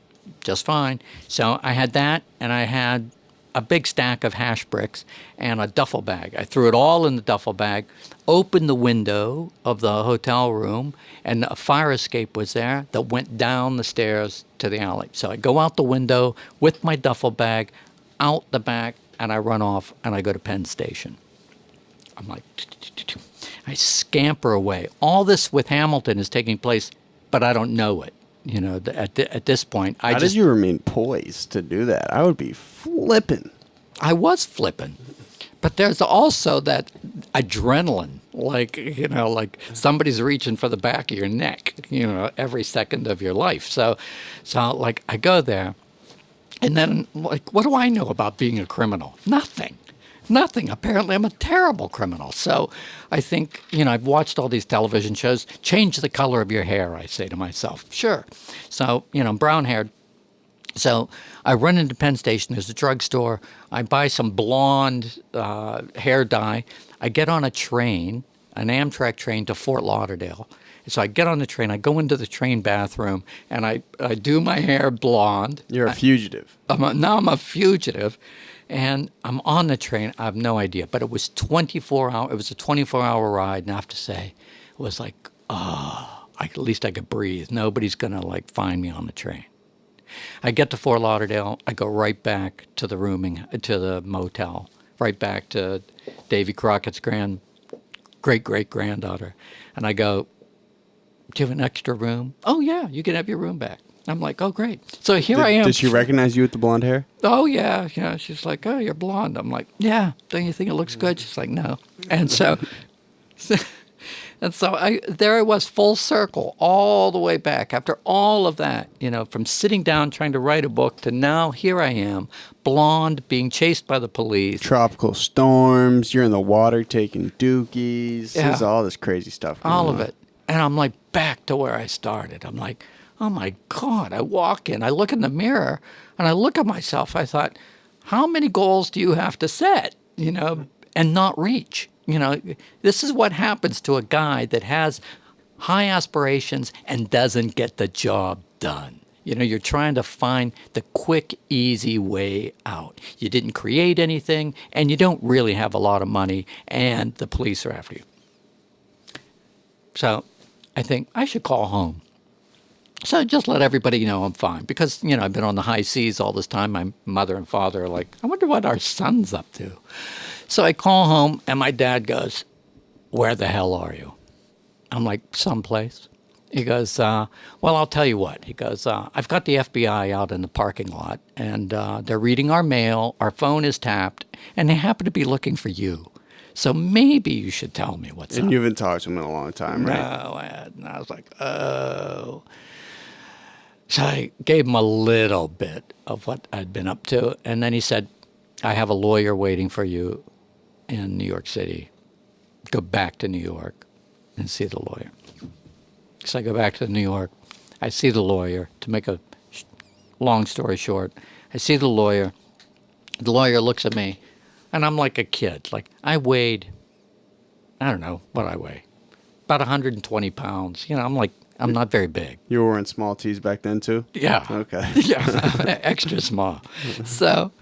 just fine. So I had that, and I had a big stack of hash bricks and a duffel bag. I threw it all in the duffel bag, opened the window of the hotel room, and a fire escape was there that went down the stairs to the alley. So I go out the window with my duffel bag, out the back, and I run off, and I go to Penn Station. I'm like, I scamper away. All this with Hamilton is taking place, but I don't know it. You know, at this point, How did you remain poised to do that? I would be flipping. I was flipping. But there's also that adrenaline, like somebody's reaching for the back of your neck, every second of your life. So like I go there, and then like, what do I know about being a criminal? Nothing. Apparently, I'm a terrible criminal. So I think, I've watched all these television shows. Change the color of your hair, I say to myself. Sure. So, I'm brown-haired. So I run into Penn Station. There's a drugstore. I buy some blonde hair dye. I get on a train, an Amtrak train to Fort Lauderdale. So I get on the train. I go into the train bathroom, and I do my hair blonde. You're a fugitive. Now I'm a fugitive. And I'm on the train. I have no idea. But it was 24 hours. It was a 24-hour ride. And I have to say, it was like, at least I could breathe. Nobody's going to, find me on the train. I get to Fort Lauderdale. I go right back to the motel, right back to Davy Crockett's great-great-granddaughter. And I go, "Do you have an extra room?" "Oh, yeah, you can have your room back." I'm like, "Oh, great." So here I am. Did she recognize you with the blonde hair? "Oh, yeah. She's like, "Oh, you're blonde." I'm like, "Yeah. Don't you think it looks good?" She's like, "No." And so there I was, full circle, all the way back. After all of that, from sitting down trying to write a book to now here I am, blonde, being chased by the police. Tropical storms. You're in the water taking dookies. Yeah. There's all this crazy stuff going All on. of it. And I'm like back to where I started. I'm like, oh my God. I walk in, I look in the mirror, and I look at myself. I thought, how many goals do you have to set, and not reach? This is what happens to a guy that has high aspirations and doesn't get the job done. You're trying to find the quick, easy way out. You didn't create anything, and you don't really have a lot of money, and the police are after you. So I think I should call home. So just let everybody know I'm fine. Because, I've been on the high seas all this time. My mother and father are like, I wonder what our son's up to. So I call home, and my dad goes, "Where the hell are you?" I'm like, "Someplace." He goes, well, I'll tell you what. He goes, I've got the FBI out in the parking lot, and they're reading our mail. Our phone is tapped, and they happen to be looking for you. So maybe you should tell me what's And up. you haven't talked to him in a long time, right? No, I hadn't. I was like, oh. So I gave him a little bit of what I'd been up to, and then he said, I have a lawyer waiting for you in New York City. Go back to New York and see the lawyer. So I go back to New York. I see the lawyer. To make a long story short, I see the lawyer. The lawyer looks at me, and I'm like a kid. Like, I weighed, I don't know what I weigh, about 120 pounds. I'm not very big. You were wearing small tees back then, too? Yeah. Okay. Yeah, extra small. So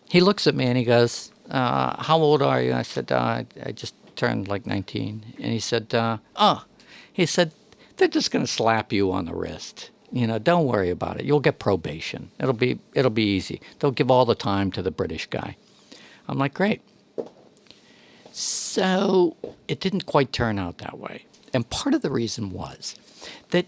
he looks at me and he goes, how old are you? I said, I just turned like 19. And he said, he said, they're just going to slap you on the wrist. Don't worry about it. You'll get probation. It'll be easy. They'll give all the time to the British guy. I'm like, great. So it didn't quite turn out that way. And part of the reason was that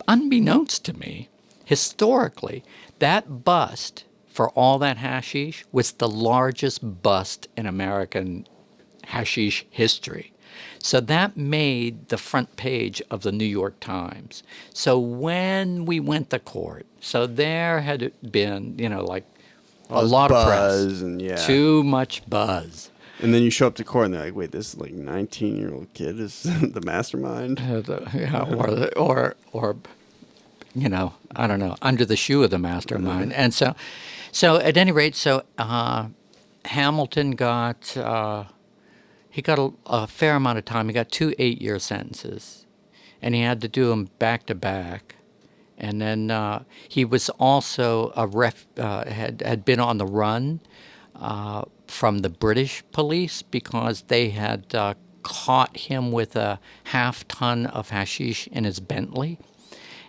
unbeknownst to me, historically, that bust for all that hashish was the largest bust in American hashish history. So that made the front page of the New York Times. So when we went to court, so there had been, like a lot of press. And yeah. Too much buzz. And then you show up to court and they're like, wait, this like 19-year-old kid is the mastermind? Or I don't know, under the shoe of the mastermind. And so at any rate, Hamilton got... he got a fair amount of time. He got 2 8-year sentences, and he had to do them back to back. And then he was also had been on the run from the British police because they had caught him with a half-ton of hashish in his Bentley.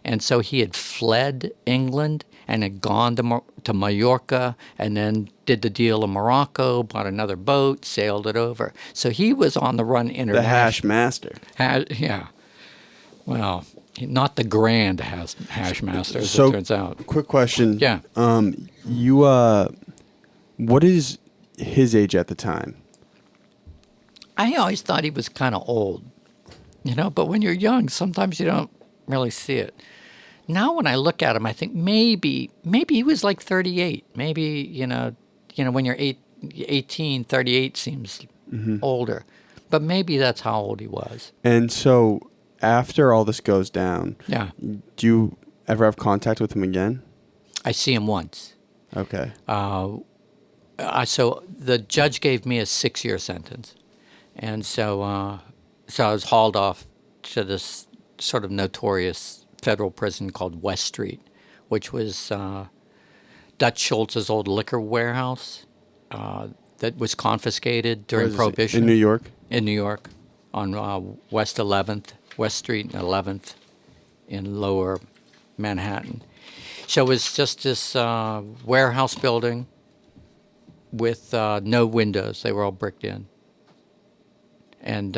And so he had fled England and had gone to Mallorca and then did the deal in Morocco, bought another boat, sailed it over. So he was on the run internationally. The hash master. Yeah. Well, not the grand hash master, as So, it turns out. Quick question. Yeah. What is his age at the time? I always thought he was kind of old, but when you're young, sometimes you don't really see it. Now when I look at him, I think maybe he was like 38. Maybe, when you're 18, 38 seems older. But maybe that's how old he was. And so after all this goes down, Yeah. do you ever have contact with him again? I see him once. Okay. So the judge gave me a 6-year sentence. And so I was hauled off to this sort of notorious federal prison called West Street, which was Dutch Schultz's old liquor warehouse that was confiscated during Prohibition. In New York? In New York, on West 11th, West Street and 11th in lower Manhattan. So it was just this warehouse building with no windows. They were all bricked in. And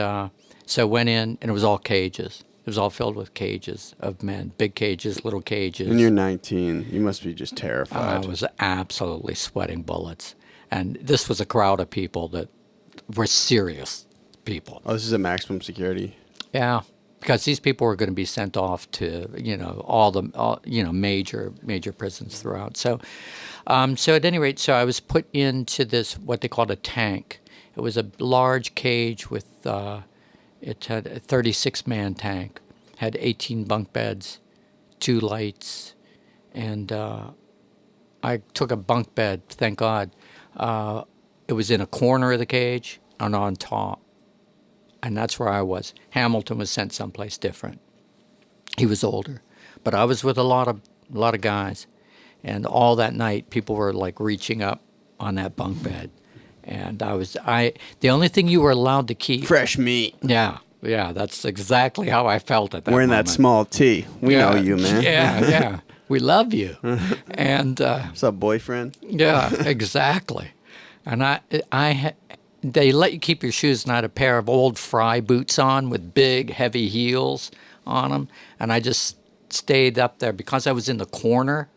so I went in, and it was all cages. It was all filled with cages of men, big cages, little cages. And you're 19. You must be just terrified. I was absolutely sweating bullets. And this was a crowd of people that were serious people. Oh, this is a maximum security. Yeah, because these people were going to be sent off to, all the major prisons throughout. So at any rate, so I was put into this, what they called a tank. It was a large cage with... It had a 36-man tank, had 18 bunk beds, 2 lights, and I took a bunk bed, thank God. It was in a corner of the cage and on top, and that's where I was. Hamilton was sent someplace different. He was older, but I was with a lot of guys, and all that night people were like reaching up on that bunk bed. And the only thing you were allowed to keep... Fresh meat. Yeah, that's exactly how I felt at that Wearing moment. that small tee. We know you, man. Yeah. We love you. And... What's up, boyfriend? Yeah, exactly. And they let you keep your shoes, and I had a pair of old Fry boots on with big, heavy heels on them, and I just stayed up there because I was in the corner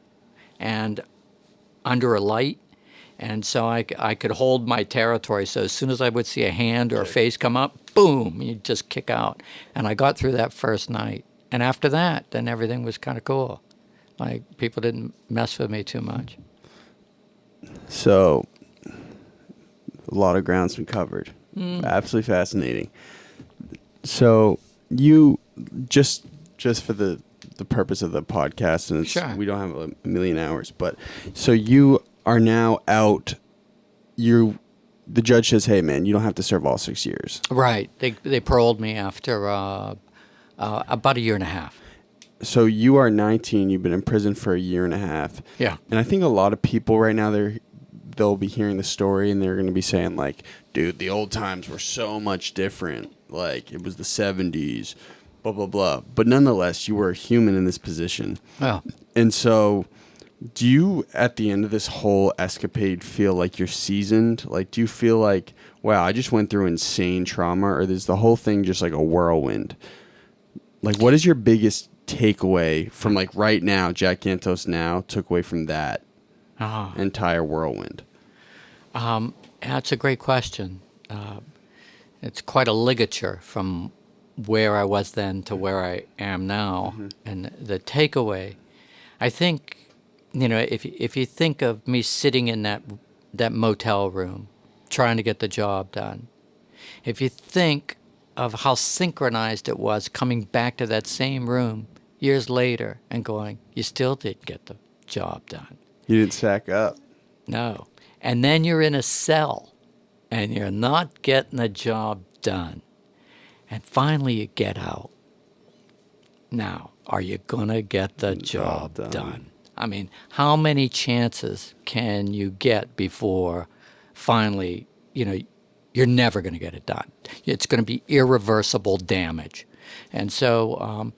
and under a light. And so I could hold my territory. So as soon as I would see a hand or a face come up, boom, you'd just kick out. And I got through that first night. And after that, then everything was kind of cool. Like, people didn't mess with me too much. So, a lot of ground's been covered. Absolutely fascinating. So, you, just for the purpose of the podcast, and Sure. we don't have a million hours, but so you are now out. The judge says, "Hey, man, you don't have to serve all 6 years." Right. They paroled me after about a year and a half. So you are 19. You've been in prison for a year and a half. Yeah. And I think a lot of people right now, they'll be hearing the story and they're going to be saying like, "Dude, the old times were so much different. Like, it was the 70s, blah blah blah." But nonetheless, you were a human in this position. Well, And so, do you, at the end of this whole escapade, feel like you're seasoned? Like, do you feel like, wow, I just went through insane trauma, or is the whole thing just like a whirlwind? Like, what is your biggest takeaway from, like, right now, Jack Gantos now, took away from that entire whirlwind? that's a great question. It's quite a ligature from where I was then to where I am now. And the takeaway, I think, if you think of me sitting in that motel room trying to get the job done, if you think of how synchronized it was coming back to that same room years later and going, you still didn't get the job done. You didn't sack up. No. And then you're in a cell and you're not getting the job done. And finally you get out. Now, are you going to get the job done? I mean, how many chances can you get before finally, you're never going to get it done? It's going to be irreversible damage. And so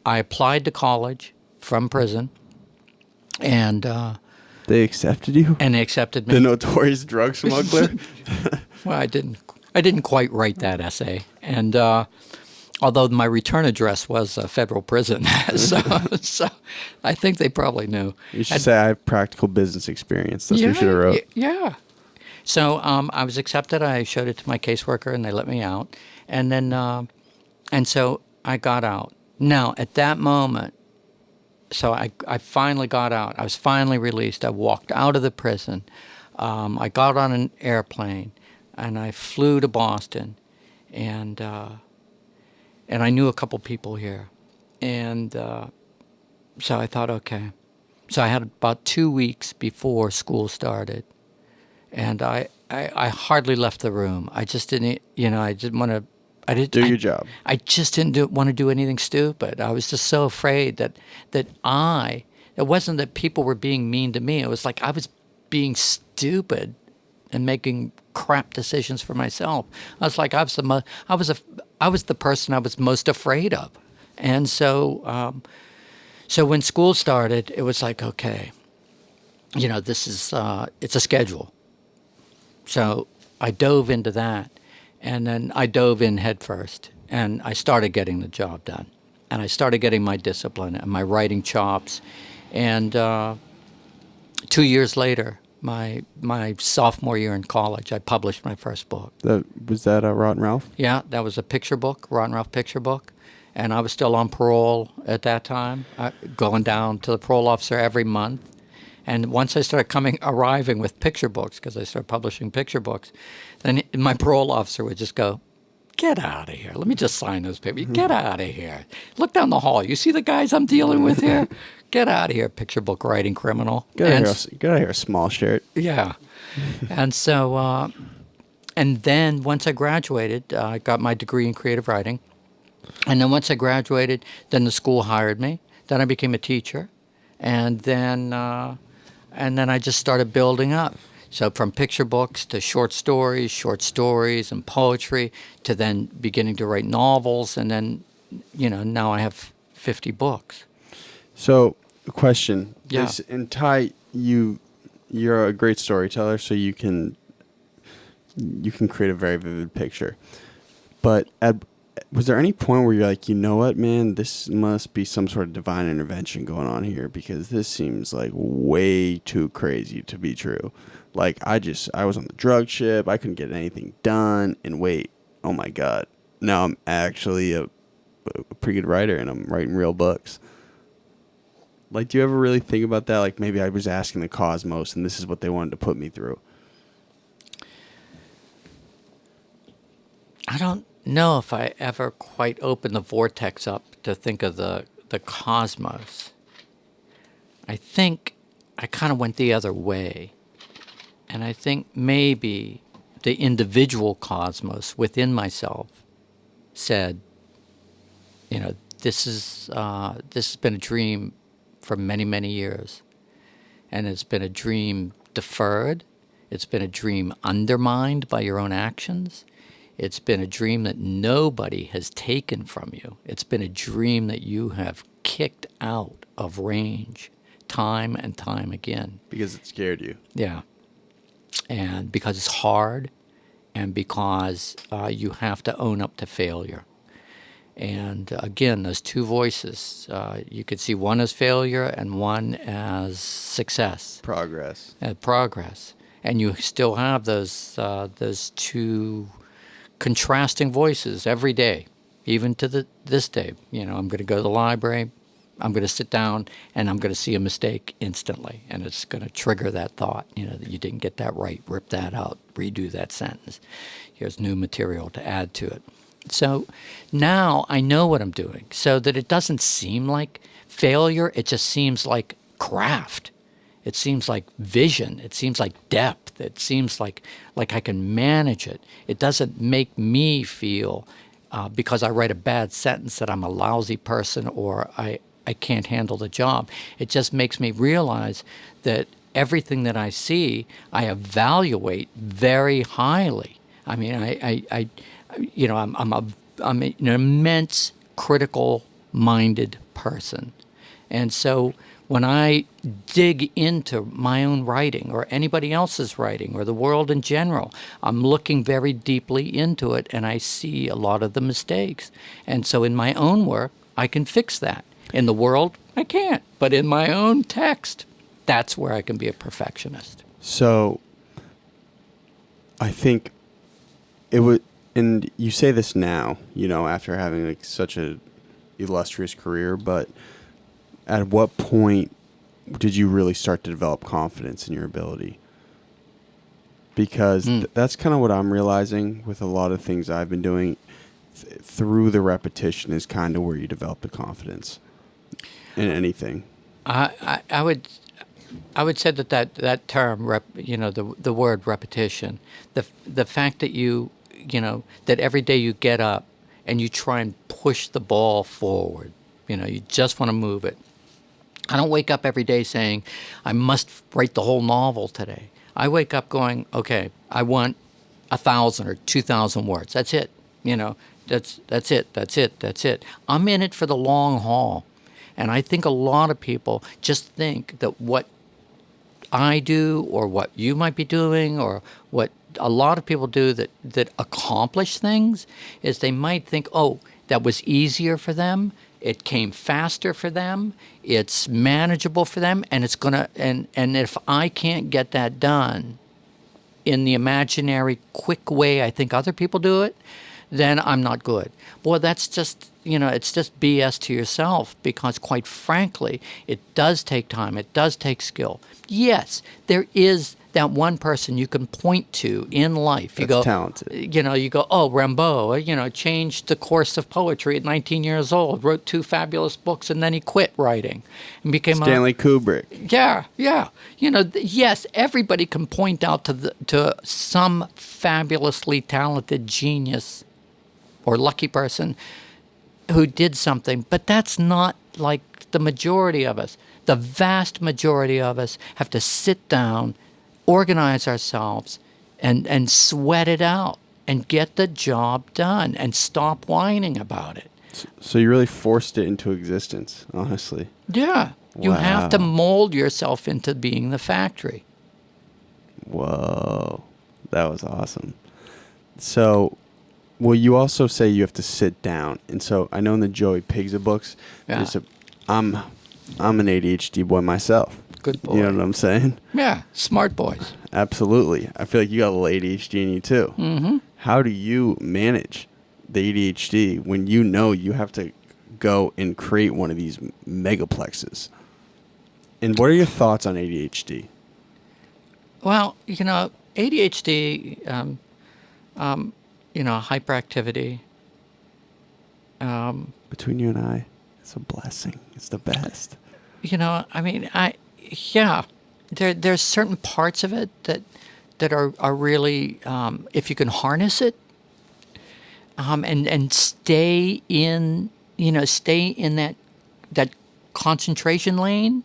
I applied to college from prison, and They accepted you? they accepted me. The notorious drug smuggler? Well, I didn't quite write that essay, and although my return address was a federal prison, so I think they probably knew. You should say I have practical business experience. That's what you should have wrote. Yeah. So I was accepted. I showed it to my caseworker, and they let me out. And then, and so I got out. Now, at that moment, so I finally got out. I was finally released. I walked out of the prison. I got on an airplane, and I flew to Boston, and I knew a couple people here. And so I thought, okay. So I had about 2 weeks before school started. And I hardly left the room. I just didn't, I didn't want to. I didn't Do your job. I just didn't want to do anything stupid. I was just so afraid that it wasn't that people were being mean to me. It was like I was being stupid and making crap decisions for myself. I was like I was the person I was most afraid of. And so so when school started, it was like, okay, this is it's a schedule. So I dove into that, and then I dove in head first, and I started getting the job done, and I started getting my discipline and my writing chops, and 2 years later, my sophomore year in college, I published my first book. Was that Rotten Ralph? Yeah, that was a picture book, Rotten Ralph picture book, and I was still on parole at that time, going down to the parole officer every month. And once I started arriving with picture books, because I started publishing picture books, then my parole officer would just go, "Get out of here. Let me just sign those papers. Get out of here. Look down the hall. You see the guys I'm dealing with here? Get out of here, picture book writing criminal." Get out of here, a small shirt. Yeah. And so, and then once I graduated, I got my degree in creative writing. And then once I graduated, then the school hired me. Then I became a teacher. And then I just started building up. So from picture books to short stories and poetry, to then beginning to write novels. And then, now I have 50 books. So, question. Yeah. And Ty, you're a great storyteller, so you can create a very vivid picture. But Was there any point where you're like, you know what, man, this must be some sort of divine intervention going on here because this seems like way too crazy to be true. Like I was on the drug ship, I couldn't get anything done, and wait, oh my God, now I'm actually a pretty good writer and I'm writing real books. Like, do you ever really think about that? Like maybe I was asking the cosmos and this is what they wanted to put me through. I don't know if I ever quite opened the vortex up to think of the cosmos. I think I kind of went the other way. And I think maybe the individual cosmos within myself said, this has been a dream for many, many years. And it's been a dream deferred. It's been a dream undermined by your own actions. It's been a dream that nobody has taken from you. It's been a dream that you have kicked out of range time and time again. Because it scared you. Yeah. And because it's hard and because you have to own up to failure. And again, those two voices, you could see one as failure and one as success. Progress. Progress. And you still have those two contrasting voices every day, even to this day. I'm going to go to the library, I'm going to sit down, and I'm going to see a mistake instantly, and it's going to trigger that thought, that you didn't get that right, rip that out, redo that sentence. Here's new material to add to it. So now I know what I'm doing, so that it doesn't seem like failure, it just seems like craft. It seems like vision. It seems like depth. It seems like I can manage it. It doesn't make me feel, because I write a bad sentence, that I'm a lousy person or I can't handle the job. It just makes me realize that everything that I see, I evaluate very highly. I mean, I'm an immense critical-minded person, and so when I dig into my own writing or anybody else's writing or the world in general, I'm looking very deeply into it and I see a lot of the mistakes. And so in my own work, I can fix that. In the world, I can't. But in my own text, that's where I can be a perfectionist. So I think it would, and you say this now, after having like such a illustrious career, but at what point did you really start to develop confidence in your ability? Because that's kind of what I'm realizing with a lot of things I've been doing. Through the repetition is kind of where you develop the confidence in anything. I would say that term, the word repetition, the fact that that every day you get up and you try and push the ball forward, you just want to move it. I don't wake up every day saying, I must write the whole novel today. I wake up going, okay, I want 1,000 or 2,000 words. That's it. That's it. I'm in it for the long haul. And I think a lot of people just think that what I do or what you might be doing or what a lot of people do that accomplish things is they might think, oh, that was easier for them. It came faster for them. It's manageable for them, and it's gonna. And if I can't get that done in the imaginary, quick way I think other people do it, then I'm not good. Boy, that's just it's just BS to yourself because, quite frankly, it does take time. It does take skill. Yes, there is that one person you can point to in life. That's talented. You go, oh, Rimbaud, changed the course of poetry at 19 years old, wrote 2 fabulous books, and then he quit writing and became Stanley Kubrick. Yeah. Yes, everybody can point out to some fabulously talented genius or lucky person who did something, but that's not like the majority of us. The vast majority of us have to sit down, organize ourselves, and sweat it out and get the job done and stop whining about it. So you really forced it into existence, honestly. Yeah. You Wow. have to mold yourself into being the factory. Whoa. That was awesome. So Well, you also say you have to sit down, and so I know in the Joey Pigza books, Yeah. I'm an ADHD boy myself. Good boy. You know what I'm saying? Yeah, smart boys. Absolutely. I feel like you got a little ADHD in you too. Mm-hmm. How do you manage the ADHD when you know you have to go and create one of these megaplexes? And what are your thoughts on ADHD? Well, ADHD, hyperactivity. Between you and I, it's a blessing. It's the best. There's certain parts of it that are really, if you can harness it, and stay in that concentration lane,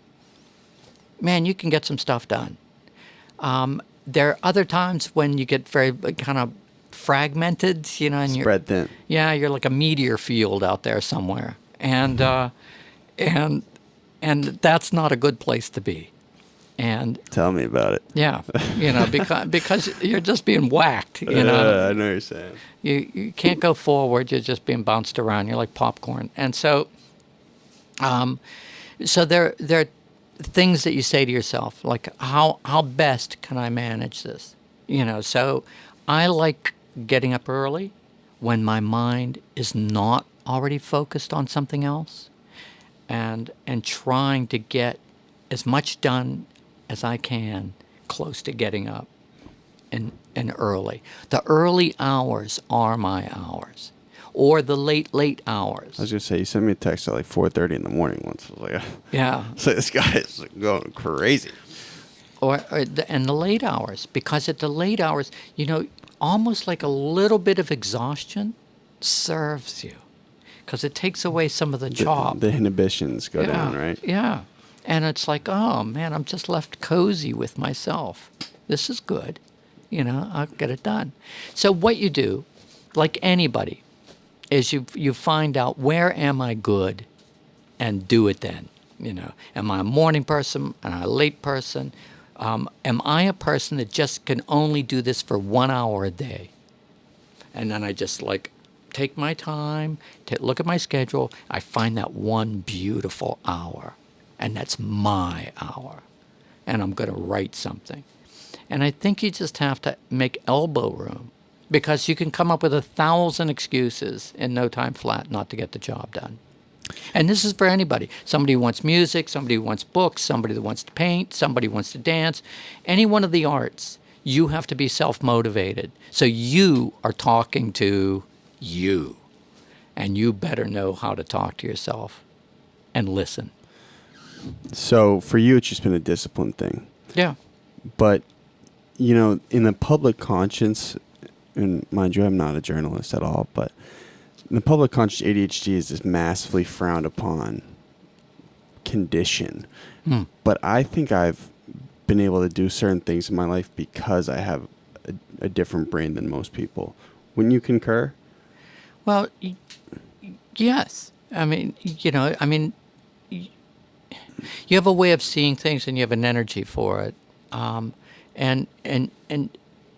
man, you can get some stuff done. There are other times when you get very kind of fragmented, and Spread thin. you're like a meteor field out there somewhere, and that's not a good place to be. And Tell me about it. yeah, because you're just being whacked. I know what you're saying. You can't go forward. You're just being bounced around. You're like popcorn. And so, there are things that you say to yourself, like how best can I manage this? So I like getting up early when my mind is not already focused on something else, and trying to get as much done as I can close to getting up and early. The early hours are my hours, or the late hours. I was gonna say, you sent me a text at like 4:30 in the morning once. I was like, Yeah. so this guy is going crazy. And the late hours, because at the late hours, almost like a little bit of exhaustion serves you, because it takes away some of the chop. The inhibitions go down, right? Yeah. And it's like, oh, man, I'm just left cozy with myself. This is good. I'll get it done. So what you do, like anybody, is you find out, where am I good, and do it then. Am I a morning person? Am I a late person? Am I a person that just can only do this for 1 hour a day? And then I just take my time, look at my schedule. I find that one beautiful hour. And that's my hour. And I'm going to write something. And I think you just have to make elbow room, because you can come up with 1,000 excuses in no time flat not to get the job done. And this is for anybody. Somebody who wants music, somebody who wants books, somebody that wants to paint, somebody who wants to dance. Any one of the arts, you have to be self-motivated. So you are talking to you. And you better know how to talk to yourself and listen. So for you, it's just been a discipline thing. Yeah. But, in the public conscience, and mind you, I'm not a journalist at all, but in the public conscience, ADHD is this massively frowned upon condition. But I think I've been able to do certain things in my life because I have a different brain than most people. Wouldn't you concur? Well, yes. You have a way of seeing things, and you have an energy for it, and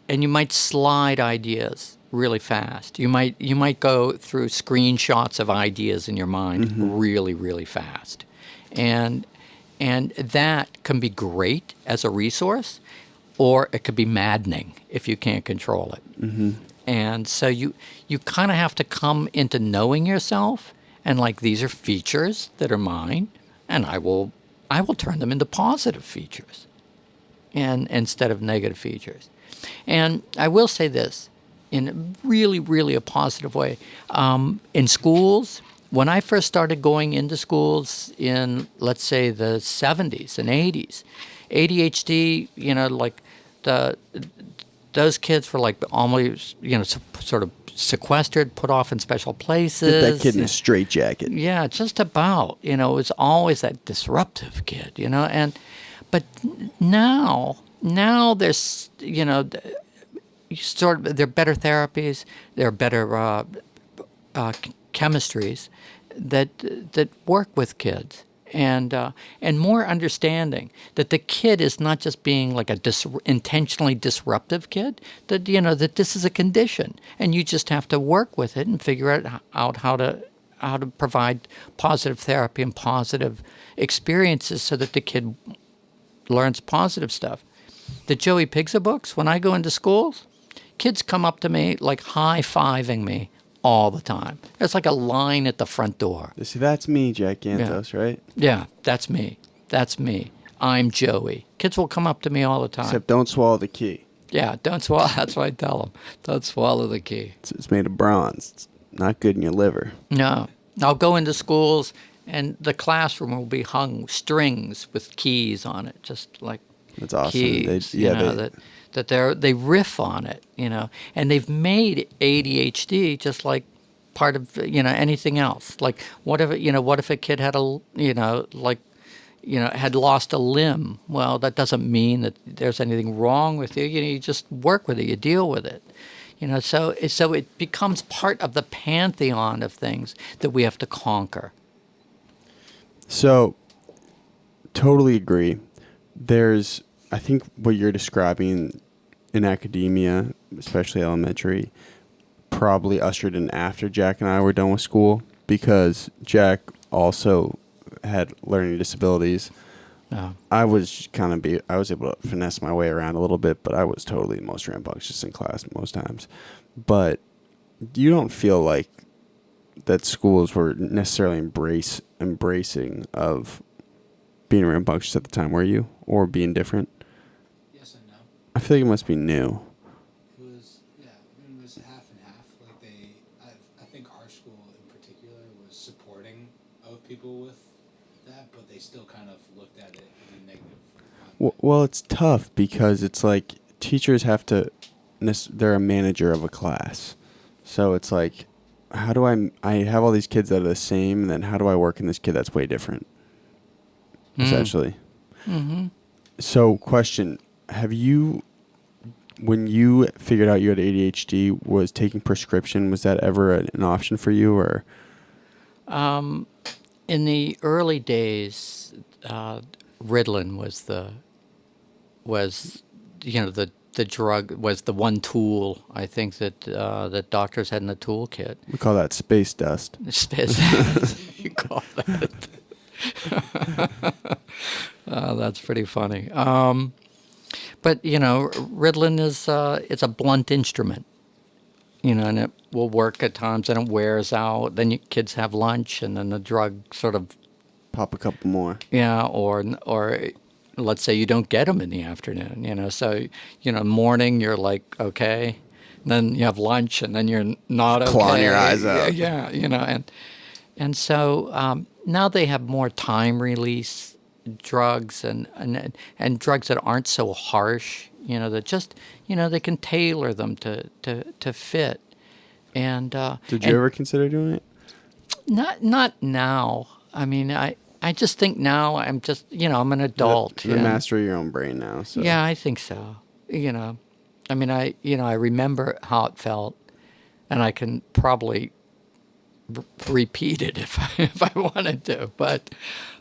you might slide ideas really fast. You might go through screenshots of ideas in your mind really, really fast, and that can be great as a resource, or it could be maddening if you can't control it. And so you kind of have to come into knowing yourself, and these are features that are mine. And I will turn them into positive features, and instead of negative features. And I will say this, in a really, really a positive way. In schools, when I first started going into schools in, let's say, the 70s and 80s, ADHD, those kids were almost, sort of sequestered, put off in special places. Get that kid in a straitjacket. Yeah, just about. It was always that disruptive kid, but now there's, there are better therapies, there are better chemistries that work with kids. and more understanding that the kid is not just being like a intentionally disruptive kid. That that this is a condition, and you just have to work with it and figure out how to provide positive therapy and positive experiences so that the kid learns positive stuff. The Joey Pigza books, when I go into schools, kids come up to me like high-fiving me all the time. There's like a line at the front door. See, that's me, Jack Gantos, right? Yeah, that's me. That's me. I'm Joey. Kids will come up to me all the time. Except don't swallow the key. Yeah, don't swallow. That's what I tell them. Don't swallow the key. It's made of bronze. It's not good in your liver. No. I'll go into schools, and the classroom will be hung strings with keys on it, just like That's awesome. keys. They riff on it, and they've made ADHD just like part of anything else. Like what if a kid had had lost a limb? Well, that doesn't mean that there's anything wrong with you. You just work with it. You deal with it. So it becomes part of the pantheon of things that we have to conquer. So, totally agree. I think what you're describing in academia, especially elementary, probably ushered in after Jack and I were done with school, because Jack also had learning disabilities. Yeah. I was able to finesse my way around a little bit, but I was totally the most rambunctious in class most times. But you don't feel like that schools were necessarily embracing of being rambunctious at the time, were you? Or being different? Yes and no. I feel like it must be new. It was, it was half and half. Like I think our school in particular was supporting of people with that, but they still kind of looked at it in a negative. Well, it's tough because it's like teachers have to, they're a manager of a class. So it's like, how do I have all these kids that are the same, and then how do I work in this kid that's way different? Essentially. Mm-hmm. So, question, when you figured out you had ADHD, was taking prescription, was that ever an option for you, or? In the early days, Ritalin was the drug, was the one tool I think that doctors had in the toolkit. We call that space dust. You call that? That's pretty funny. But Ritalin is it's a blunt instrument. And it will work at times, and it wears out. Then kids have lunch, and then the drug sort of Pop a couple more. Yeah, or let's say you don't get them in the afternoon. So morning you're like okay, and then you have lunch, and then you're not okay. Clawing your eyes out. Yeah, and so now they have more time release drugs and drugs that aren't so harsh. That just they can tailor them to fit. And did you ever consider doing it? Not now. I mean, I just think now I'm just I'm an adult. You're the master of your own brain now. So. Yeah, I think so. I mean, I remember how it felt, and I can probably repeat it if I wanted to. But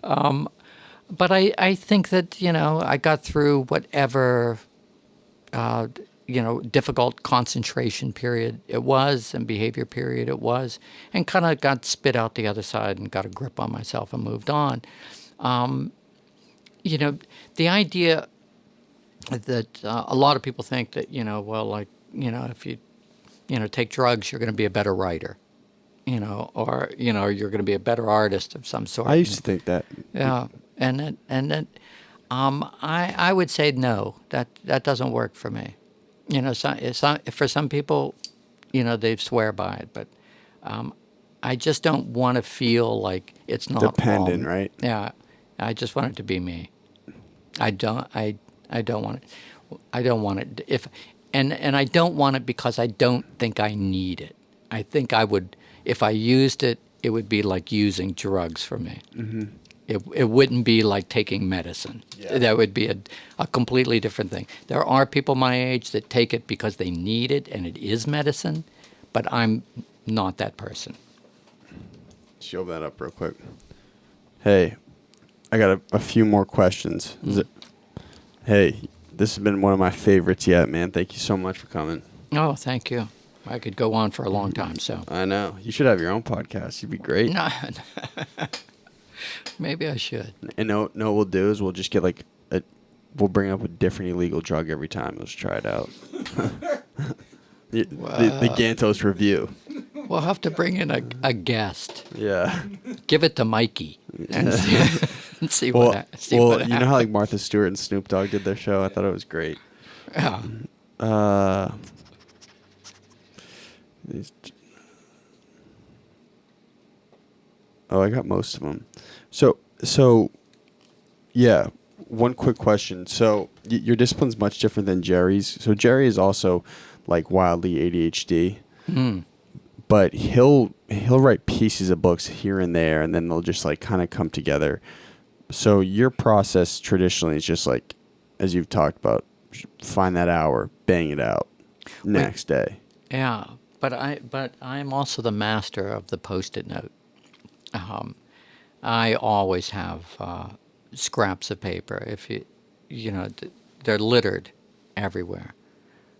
I think that I got through whatever difficult concentration period it was and behavior period it was, and kind of got spit out the other side and got a grip on myself and moved on. The idea that a lot of people think that, if you, take drugs, you're going to be a better writer, or you're going to be a better artist of some sort. I used to think that. Yeah. And then I would say no, that doesn't work for me. For some people, they swear by it, but I just don't want to feel like it's not dependent, wrong. Right? Yeah, I just want it to be me. I don't want it. I don't want it and I don't want it because I don't think I need it. I think I would, if I used it, it would be like using drugs for me. Mm-hmm. It wouldn't be like taking medicine. Yeah. That would be a completely different thing. There are people my age that take it because they need it and it is medicine, but I'm not that person. Show that up real quick. Hey, I got a few more questions. Hey, this has been one of my favorites yet, man. Thank you so much for coming. Oh, thank you. I could go on for a long time, so. I know. You should have your own podcast. You'd be great. No, maybe I should. And what we'll do is we'll just get we'll bring up a different illegal drug every time. Let's try it out. the Gantos review. We'll have to bring in a guest. Yeah. Give it to Mikey and see Well, what happens. you know how like Martha Stewart and Snoop Dogg did their show? I thought it was great. Yeah. I got most of them. So yeah, one quick question. So your discipline's much different than Jerry's. So Jerry is also like wildly ADHD. But he'll write pieces of books here and there, and then they'll just like kind of come together. So your process traditionally is just like, as you've talked about, find that hour, bang it out, next day. Yeah, but I'm also the master of the Post-it note. I always have scraps of paper. If they're littered everywhere.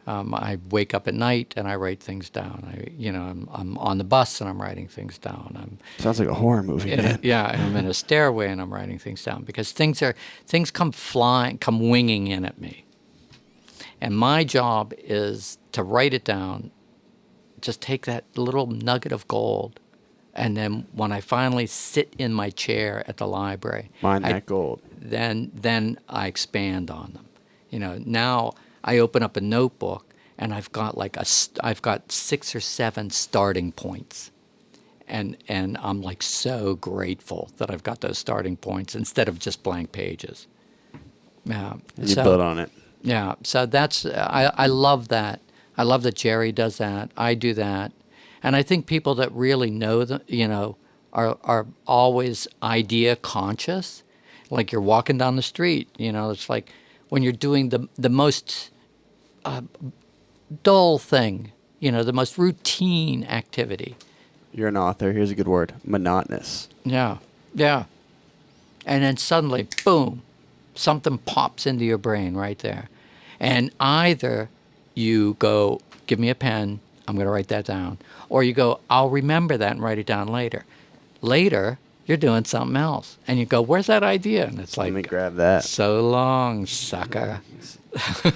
I wake up at night and I write things down. I'm on the bus and I'm writing things down. Sounds like a horror movie. I'm in a stairway and I'm writing things down because things come winging in at me. And my job is to write it down, just take that little nugget of gold, and then when I finally sit in my chair at the library, Mine that gold. Then I expand on them. Now I open up a notebook and I've got 6 or 7 starting points. And I'm like so grateful that I've got those starting points instead of just blank pages. Yeah. You build on it. Yeah. So I love that. I love that Jerry does that. I do that. And I think people that really know are always idea conscious. Like you're walking down the street, it's like when you're doing the most dull thing, the most routine activity. You're an author. Here's a good word. Monotonous. Yeah. Yeah. And then suddenly, boom, something pops into your brain right there. And either you go, give me a pen, I'm going to write that down. Or you go, I'll remember that and write it down later. Later, you're doing something else. And you go, where's that idea? And it's like, Let me grab that. So long, sucker.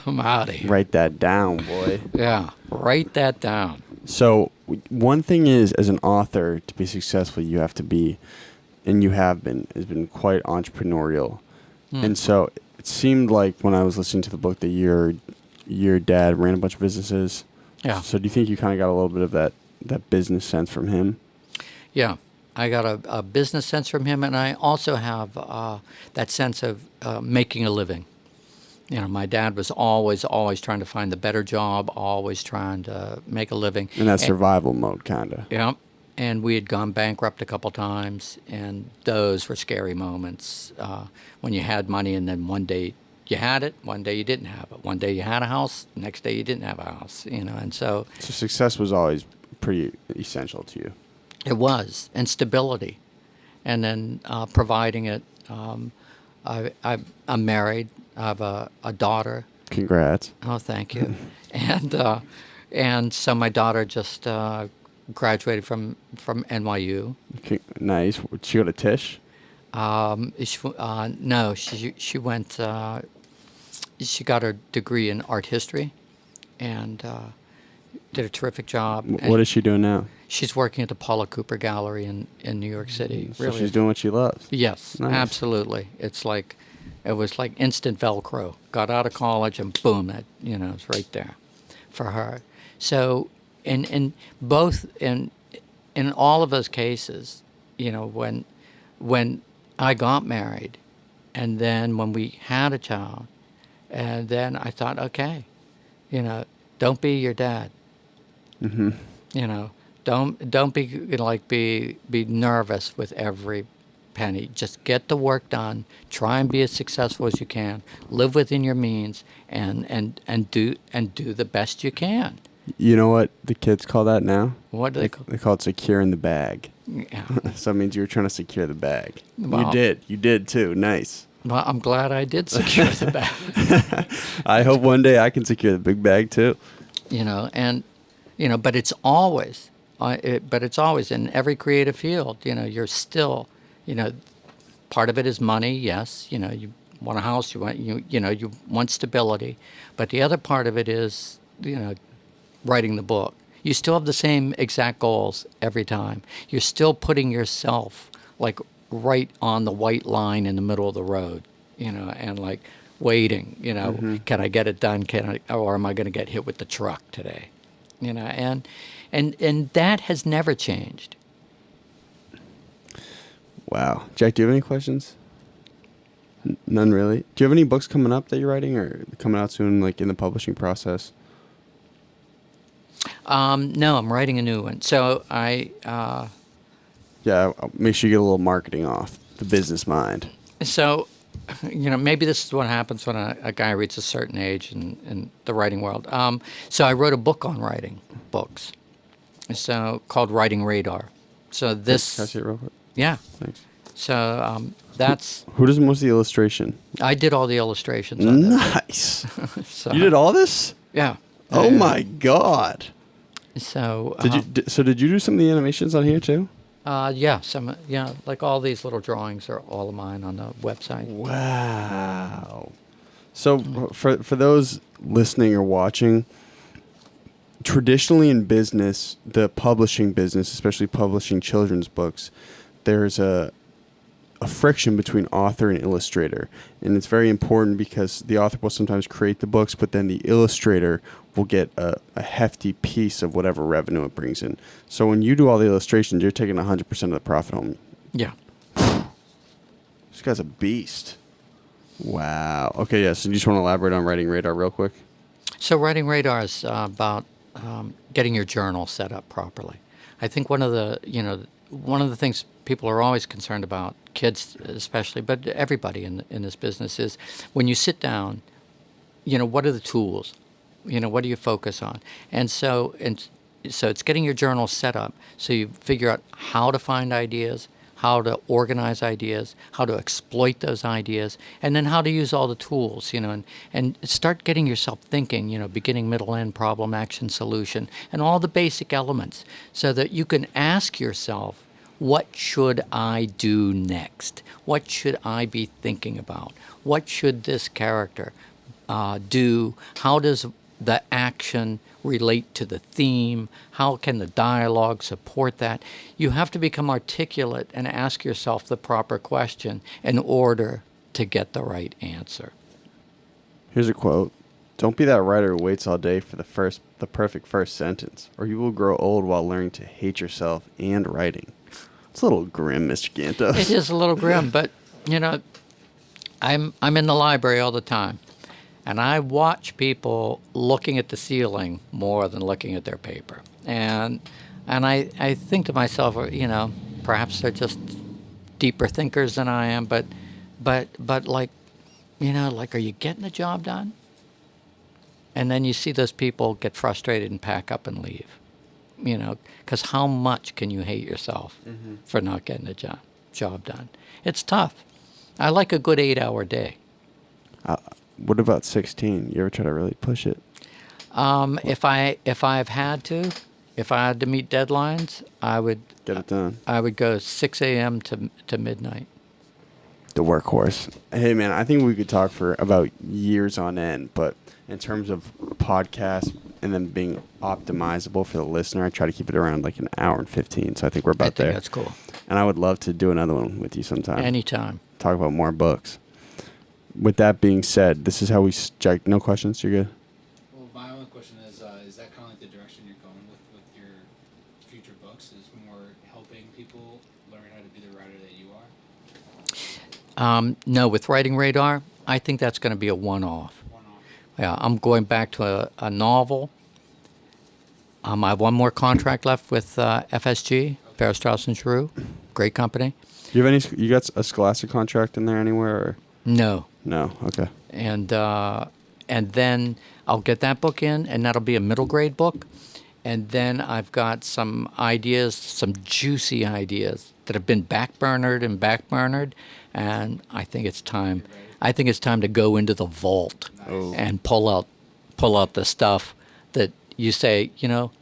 I'm out of here. Write that down, boy. Yeah, write that down. So one thing is, as an author, to be successful, you have to be, and you have been, has been quite entrepreneurial. And so it seemed like when I was listening to the book that your dad ran a bunch of businesses. Yeah. So do you think you kind of got a little bit of that business sense from him? Yeah, I got a business sense from him, and I also have that sense of making a living. My dad was always trying to find the better job, always trying to make a living. In that survival mode, kind of. Yeah, and we had gone bankrupt a couple times, and those were scary moments when you had money, and then one day you had it, one day you didn't have it. One day you had a house, next day you didn't have a house, and so... So success was always pretty essential to you. It was, and stability. And then providing it. I'm married. I have a daughter. Congrats. Oh, thank you. And so my daughter just graduated from NYU. Nice. Did she go to Tisch? No, she went... she got her degree in art history and did a terrific job. What is she doing now? She's working at the Paula Cooper Gallery in New York City. So she's doing what she loves. Yes, nice. Absolutely. It was like instant Velcro. Got out of college and boom, that it's right there for her. So in all of those cases, when I got married, and then when we had a child, and then I thought, okay, don't be your dad. Mm-hmm. Don't be nervous with every penny. Just get the work done. Try and be as successful as you can. Live within your means, and do the best you can. You know what the kids call that now? What do they call? They call it secure in the bag. Yeah. So that means you were trying to secure the bag. Well- You did. You did too. Nice. Well, I'm glad I did secure the bag. I hope one day I can secure the big bag too. But it's always, but it's always in every creative field. You're still, part of it is money. Yes, you want a house, you want stability, but the other part of it is, writing the book. You still have the same exact goals every time. You're still putting yourself like right on the white line in the middle of the road, and like waiting, can I get it done? Or am I going to get hit with the truck today? And that has never changed. Wow. Jack, do you have any questions? None really. Do you have any books coming up that you're writing or coming out soon, like in the publishing process? No, I'm writing a new one. So Yeah, I'll make sure you get a little marketing off the business mind. So, maybe this is what happens when a guy reaches a certain age in the writing world. So I wrote a book on writing books, so called Writing Radar. So this, Can I see it real quick? yeah. Thanks. So that's Who does most of the illustration? I did all the illustrations. On that. Nice. So, You did all this? Yeah. Oh my God. So Did you do some of the animations on here too? yeah, like all these little drawings are all of mine on the website. Wow. So for those listening or watching, traditionally in business, the publishing business, especially publishing children's books, there's a friction between author and illustrator. And it's very important because the author will sometimes create the books, but then the illustrator will get a hefty piece of whatever revenue it brings in. So when you do all the illustrations, you're taking 100% of the profit home. Yeah. This guy's a beast. Wow. Okay, yeah, so you just want to elaborate on Writing Radar real quick? So Writing Radar is about getting your journal set up properly. I think one of the things people are always concerned about, kids especially, but everybody in this business, is when you sit down, what are the tools? What do you focus on? And so it's getting your journal set up so you figure out how to find ideas, how to organize ideas, how to exploit those ideas, and then how to use all the tools, and start getting yourself thinking, beginning, middle, end, problem, action, solution, and all the basic elements so that you can ask yourself, what should I do next? What should I be thinking about? What should this character do? How does the action relate to the theme? How can the dialogue support that? You have to become articulate and ask yourself the proper question in order to get the right answer. Here's a quote. Don't be that writer who waits all day for the perfect first sentence, or you will grow old while learning to hate yourself and writing. It's a little grim, Mr. Gantos. It is a little grim, but I'm in the library all the time, and I watch people looking at the ceiling more than looking at their paper, and I think to myself, perhaps they're just deeper thinkers than I am, but like, are you getting the job done? And then you see those people get frustrated and pack up and leave. Because how much can you hate yourself for not getting the job done? It's tough. I like a good 8-hour day. What about 16? You ever try to really push it? If I had to meet deadlines, I would Get it done. I would go 6 a.m. to midnight. The workhorse. Hey, man, I think we could talk for about years on end, but in terms of podcasts and then being optimizable for the listener, I try to keep it around like an hour and 15. So I think we're about there. That's cool. And I would love to do another one with you sometime. Anytime. Talk about more books. With that being said, this is how we... Jack, no questions? You're good? Well, my only question is that kind of like the direction you're going with your future books? Is more helping people learn how to be the writer that you are? No, with Writing Radar, I think that's going to be a one-off. Yeah, I'm going back to a novel. I have one more contract left with FSG, Fair Strauss and Giroux, great company. Do you have any... You got a Scholastic contract in there anywhere? Or? No. No, okay. And then I'll get that book in, and that'll be a middle grade book. And then I've got some ideas, some juicy ideas that have been backburnered, and I think it's time. I think it's time to go into the vault and pull out the stuff that you say,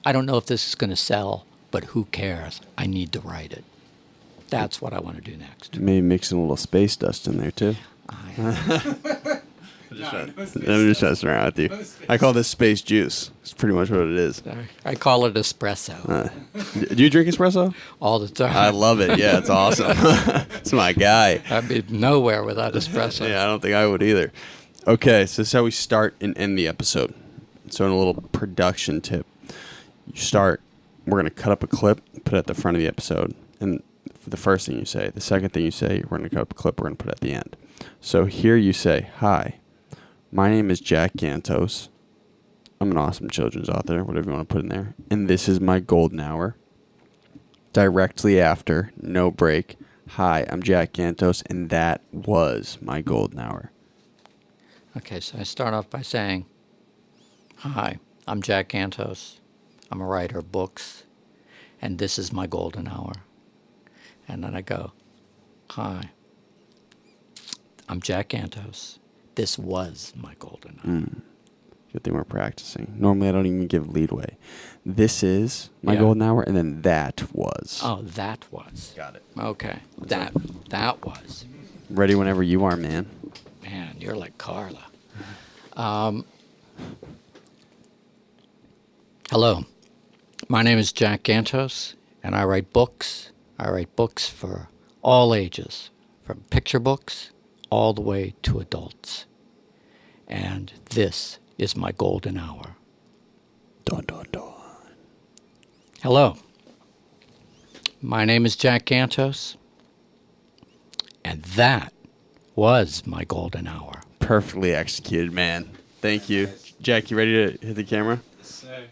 I don't know if this is going to sell, but who cares? I need to write it. That's what I want to do next. Maybe mixing a little space dust in there too. I'm just messing around with you. I call this space juice. It's pretty much what it is. I call it espresso Do you drink espresso? all the time. I love it. Yeah, it's awesome. It's my guy. I'd be nowhere without espresso. Yeah, I don't think I would either. Okay, so this is how we start and end the episode. So in a little production tip, you start, we're going to cut up a clip, put it at the front of the episode. And for the first thing you say, the second thing you say, we're going to cut up a clip, we're going to put it at the end. So here you say, hi, my name is Jack Gantos. I'm an awesome children's author, whatever you want to put in there. And this is my golden hour. Directly after, no break. Hi, I'm Jack Gantos, and that was my golden hour. Okay, so I start off by saying, hi, I'm Jack Gantos. I'm a writer of books, and this is my golden hour. And then I go, hi, I'm Jack Gantos. This was my golden hour. Good thing we're practicing. Normally, I don't even give leadway. This is my golden hour, and then that was. Oh, that was. Got it. Okay, that was. Ready whenever you are, man. Man, you're like Carla. Hello, my name is Jack Gantos, and I write books. I write books for all ages, from picture books all the way to adults. And this is my golden hour. Dun, dun, dun. Hello, my name is Jack Gantos, and that was my golden hour. Perfectly executed, man. Thank you. Jack, you ready to hit the camera? Yes, sir.